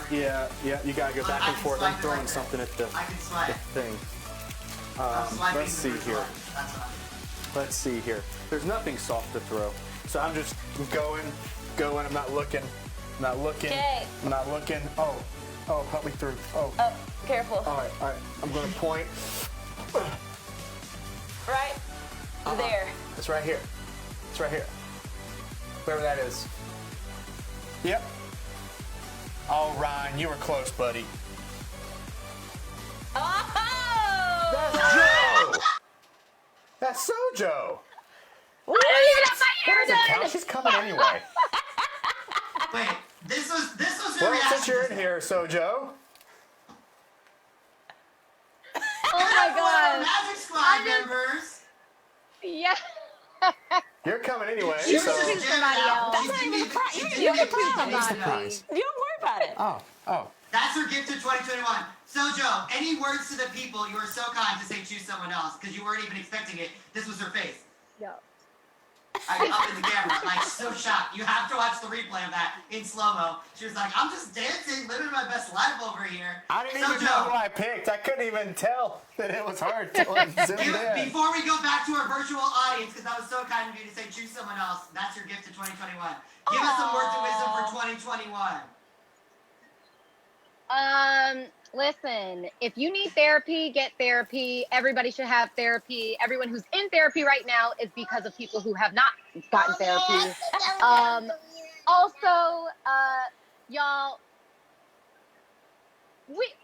Yeah. You gotta go back and forth. I'm throwing something at the thing. Let's see here. Let's see here. There's nothing soft to throw, so I'm just going. I'm not looking. Okay. I'm not looking. Oh, help me through. Oh, Careful. All right. I'm gonna point. Right there. It's right here. Wherever that is. Yep. Oh, Ryan, you were close, buddy. Oh! That's Joe. That's Sojo. What are you got my hair That doesn't done? count. She's coming anyway. Wait, this was the Well, reaction. since you're in here, Sojo. Oh my Our god. Magic Squad members. Yeah. You're coming anyway. She was So. just somebody else. That's not even a prize. You're the prize. You don't worry about it. Oh. That's her gift to 2021. Sojo, any words to the people? You were so kind to say choose someone else because you weren't even expecting it. This was her face. No. Up in the camera, like so shocked. You have to watch the replay of that in slow-mo. She was like, I'm just dancing, living my best life over here. I didn't even know who I picked. I couldn't even tell that it was her till it zoomed in. Before we go back to our virtual audience, because that was so kind of you to say choose someone else, that's your gift to 2021. Give us some words of wisdom for 2021. Listen, if you need therapy, get therapy. Everybody should have therapy. Everyone who's in therapy right now is because of people who have not gotten therapy. Also, y'all,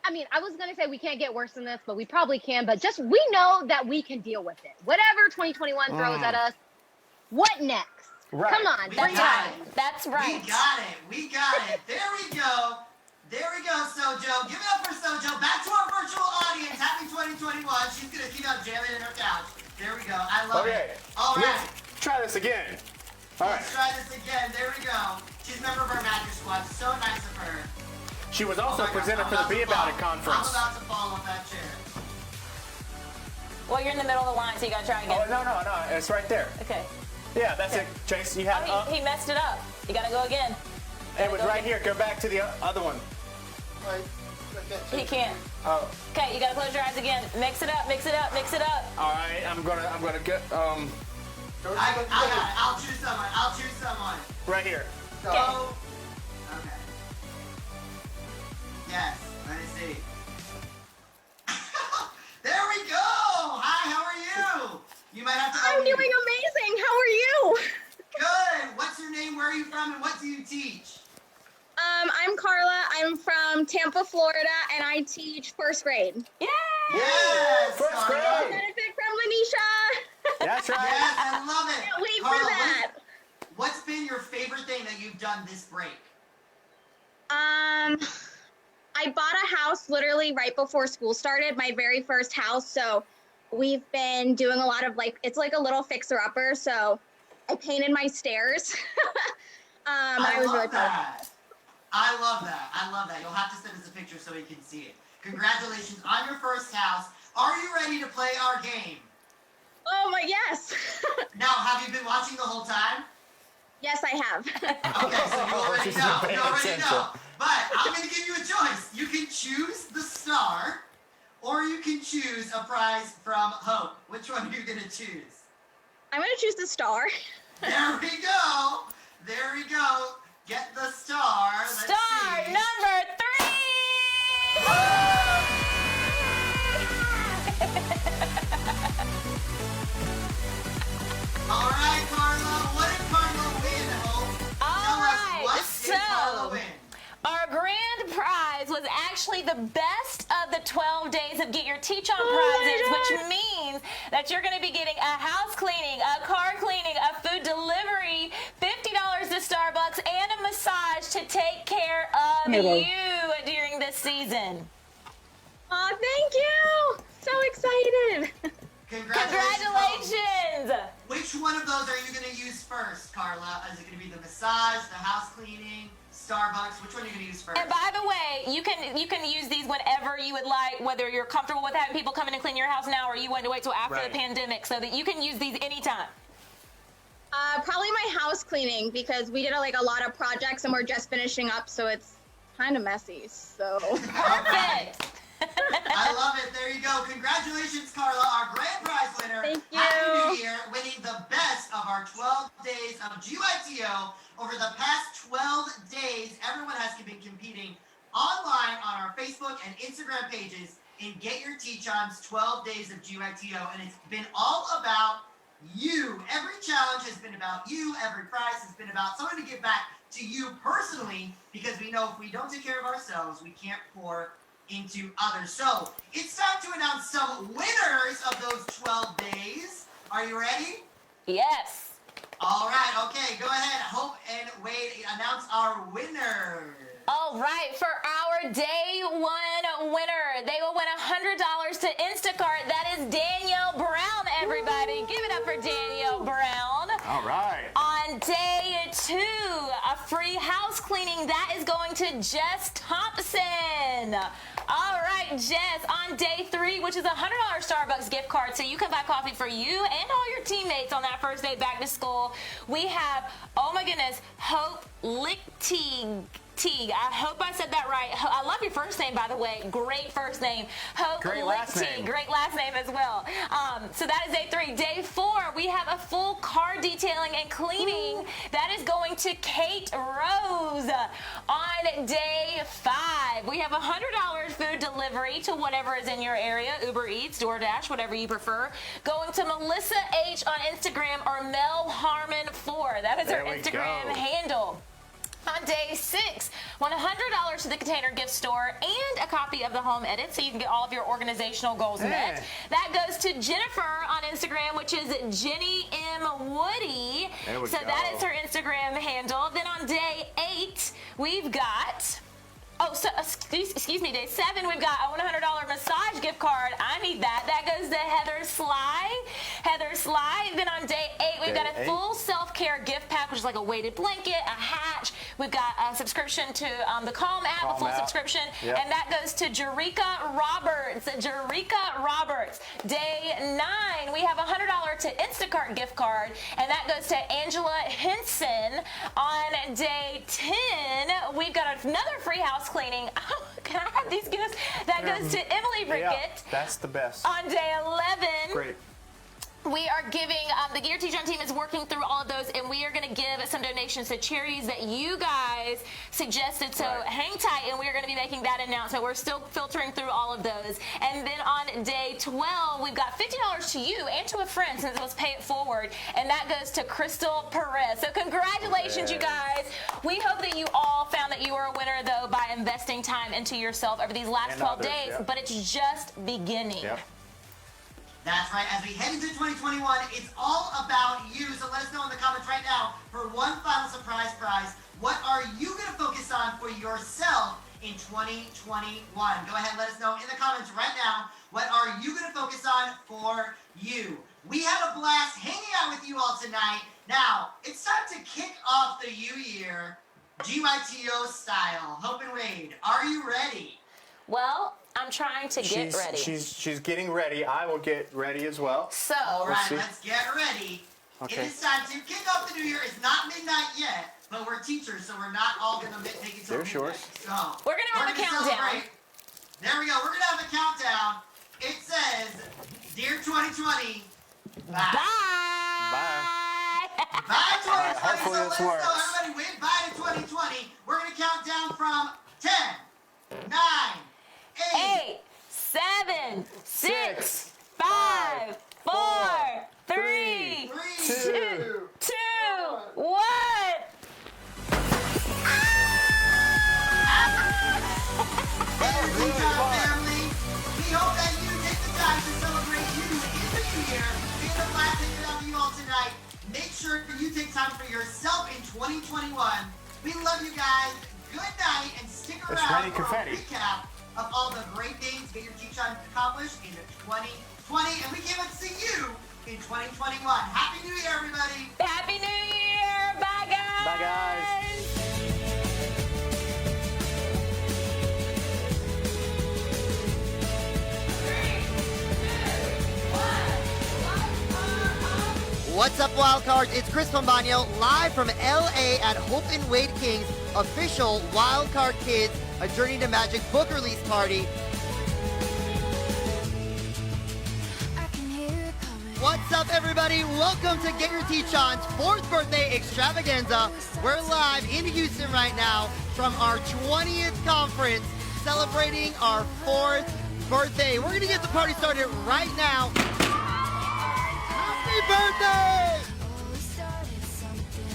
I was going to say we can't get worse than this, but we probably can. But just we know that we can deal with it. Whatever 2021 throws at us, what next? Right. Come on. That's right. We got it. There we go. Sojo. Give it up for Sojo. Back to our virtual audience. Happy 2021. She's going to keep on jamming in her couch. There we go. I love it. All right. Let's try this again. All right. Let's try this again. There we go. She's a member of our Magic Squad. So nice of her. She was also presented for the Be About It conference. I'm about to fall off that chair. Well, you're in the middle of the line, so you got to try again. Oh, no. It's right there. Okay. Yeah, that's it. Chase, you have He messed it up. You got to go again. It was right here. Go back to the other one. He can't. Oh. Okay, you gotta close your eyes again. Mix it up. All right, I'm gonna get I got it. I'll choose someone. right here. Okay. Okay. Yes. Let me see. There we go. Hi. How are you? You might have to. I'm doing amazing. How are you? Good. What's your name? Where are you from? And what do you teach? I'm Carla. I'm from Tampa, Florida, and I teach first grade. Yeah. Yes. First grade. Benefit from Lanisha. That's right. Yes, I love it. Can't wait Carla, for that. What's been your favorite thing that you've done this break? I bought a house literally right before school started, my very first house. So we've been doing a lot of it's like a little fixer-upper. So I painted my stairs. I was really proud. I love that. You'll have to send us a picture so we can see it. Congratulations on your first house. Are you ready to play our game? Oh my, yes. Now, have you been watching the whole time? Yes, I have. Okay, so you already She's know. paying You already attention. know. But I'm going to give you a choice. You can choose the star, or you can choose a prize from Hope. Which one are you going to choose? I'm going to choose the star. There we go. There we go. Get the star. Let's Star see. number 3. All right, Carla. What did Carla win, Hope? All Tell right, us, what did Carla so win? our grand prize was actually the best of the 12 days of Get Your Teach On prizes, which means that you're going to be getting a house cleaning, a car cleaning, a food delivery, $50 to Starbucks, and a massage to take care of you during this season. Oh, thank you. So excited. Congratulations! Which one of those are you going to use first, Carla? Is it going to be the massage, the house cleaning, Starbucks? Which one are you going to use first? And by the way, you can use these whenever you would like, whether you're comfortable with having people come in and clean your house now, or you want to wait till after the pandemic, so that you can use these anytime. Probably my house cleaning, because we did a lot of projects and we're just finishing up, so it's kind of messy. So Perfect. I love it. There you go. Congratulations, Carla, our grand prize winner. Thank you. Happy New Year, winning the best of our 12 days of GYTO. Over the past 12 days, everyone has been competing online on our Facebook and Instagram pages in Get Your Teach-On's 12 days of GYTO, and it's been all about you. Every challenge has been about you. Every prize has been about someone to give back to you personally, because we know if we don't take care of ourselves, we can't pour into others. So it's time to announce some winners of those 12 days. Are you ready? Yes. All right, okay, go ahead. Hope and Wade, announce our winners. All right, for our day one winner, they will win $100 to Instacart. That is Danielle Brown, everybody. Give it up for Danielle Brown. All right. On day two, a free house cleaning. That is going to Jess Thompson. All right, Jess, on day three, which is a $100 Starbucks gift card, so you can buy coffee for you and all your teammates on that first day back to school. We have, oh my goodness, Hope Lichtig. I hope I said that right. I love your first name, by the way. Great first name. Hope Great last name. Great last name as well. So that is day three. Day four, we have a full car detailing and cleaning. That is going to Kate Rose. On day five, we have $100 food delivery to whatever is in your area, Uber Eats, DoorDash, whatever you prefer, going to Melissa H on Instagram, or Mel Harmon 4. That is her Instagram handle. On day six, $100 to the Container Gift Store and a copy of the Home Edit, so you can get all of your organizational goals met. That goes to Jennifer on Instagram, which is Jenny M. Woody. So that is her Instagram handle. Then on day eight, we've got... Oh, so excuse me, day seven, we've got a $100 massage gift card. I need that. That goes to Heather Sly. Then on day eight, we've got a full self-care gift pack, which is like a weighted blanket, a hat. We've got a subscription to the Calm app, a full subscription. And that goes to Jerika Roberts. Day nine, we have a $100 to Instacart gift card, and that goes to Angela Henson. On day 10, we've got another free house cleaning. Oh, can I have these gifts? That goes to Emily Brickett. Yeah, that's the best. On day 11, Great. we are giving, the Gear Teach On team is working through all of those, and we are going to give some donations to charities that you guys suggested. So hang tight, and we are going to be making that announcement. We're still filtering through all of those. And then on day 12, we've got $50 to you and to a friend, since it was Pay It Forward, and that goes to Crystal Perez. So congratulations, you guys. We hope that you all found that you were a winner, though, by investing time into yourself over these last 12 days, but it's just beginning. That's right. As we head into 2021, it's all about you. So let us know in the comments right now for one final surprise prize. What are you going to focus on for yourself in 2021? Go ahead and let us know in the comments right now. What are you going to focus on for you? We had a blast hanging out with you all tonight. Now, it's time to kick off the new year GYTO style. Hope and Wade, are you ready? Well, I'm trying to get ready. She's getting ready. I will get ready as well. So, All right, let's get ready. Okay. It is time to kick off the new year. It's not midnight yet, but we're teachers, so we're not all going to make it till There's midnight. yours. So we're going to have a countdown. Celebrate. There we go. We're going to have a countdown. It says, Dear 2020, bye. Bye. Bye 2020. hopefully So this let's works. go. Everybody wave bye to 2020. We're going to count down from 10, 9, 8, 8, 7, 6, 5, 4, 3, 2, 1. Family, we hope that you take the time to celebrate you in the new year. Being the glad thinking of you all tonight. Make sure you take time for yourself in 2021. We love you guys. Good night, and stick It's around raining for confetti. a recap of all the great things Get Your Teach On accomplished in 2020, and we can't wait to see you in 2021. Happy New Year, everybody! Happy New Year. Bye, guys. Bye, guys. What's up, Wildcards? It's Chris Pombonyo, live from LA at Hope and Wade King's official Wildcard Kids, A Journey to Magic book release party. What's up, everybody? Welcome to Get Your Teach On's 4th birthday extravaganza. We're live in Houston right now from our 20th conference, celebrating our 4th birthday. We're gonna get the party started right now. Happy birthday!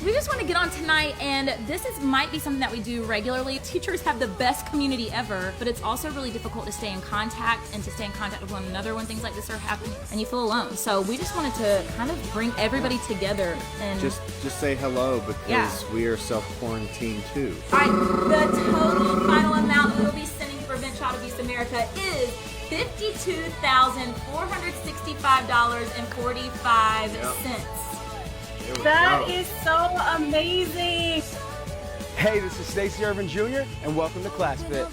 We just want to get on tonight, and this might be something that we do regularly. Teachers have the best community ever, but it's also really difficult to stay in contact and to stay in contact with one another when things like this are happening and you feel alone. So we just wanted to kind of bring everybody together and Just say hello because we are self-quarantined too. All right, the total final amount we will be sending to Prevent Child Abuse America is $52,465.45. That is so amazing. Hey, this is Stacey Irvin Jr. and welcome to ClassFit.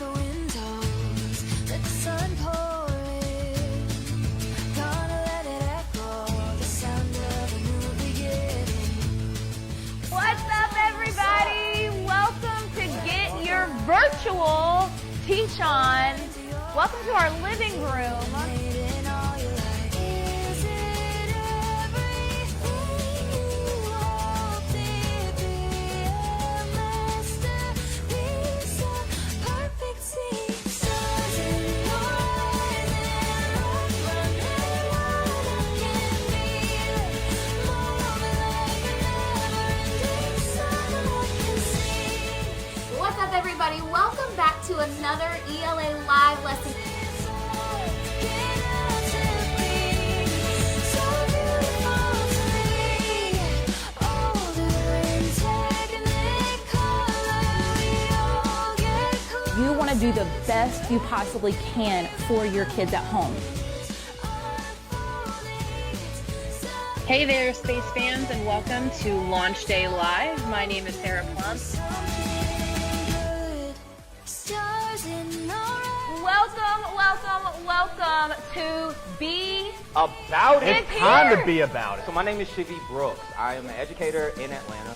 What's up, everybody? Welcome to Get Your Virtual Teach On. Welcome to our living room. What's up, everybody? Welcome back to another ELA Live lesson. You want to do the best you possibly can for your kids at home. Hey there, space fans, and welcome to Launch Day Live. My name is Sarah Plum. Welcome to Be About it. It's Time here. to be about it. So my name is Shivy Brooks. I am an educator in Atlanta.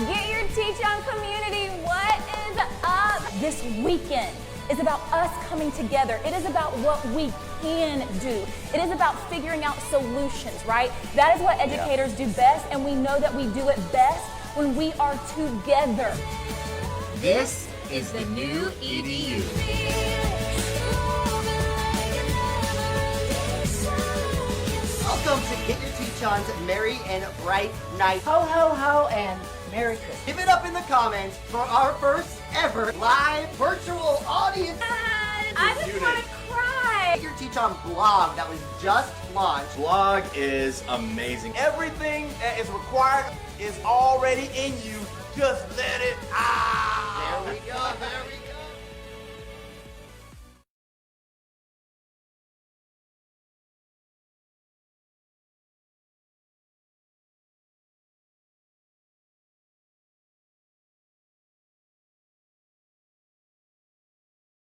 Get Your Teach On community, what is up? This weekend is about us coming together. It is about what we can do. It is about figuring out solutions, right? That is what educators do best, and we know that we do it best when we are together. This is the new EDU. Welcome to Get Your Teach On's Merry and Bright Night. Ho, ho, ho, and Merry Christmas. Give it up in the comments for our first ever live virtual audience. I just want to cry. Yay! Get Your Teach On blog that was just launched. Blog is amazing. Everything that is required is already in you. Just let it out. There we go.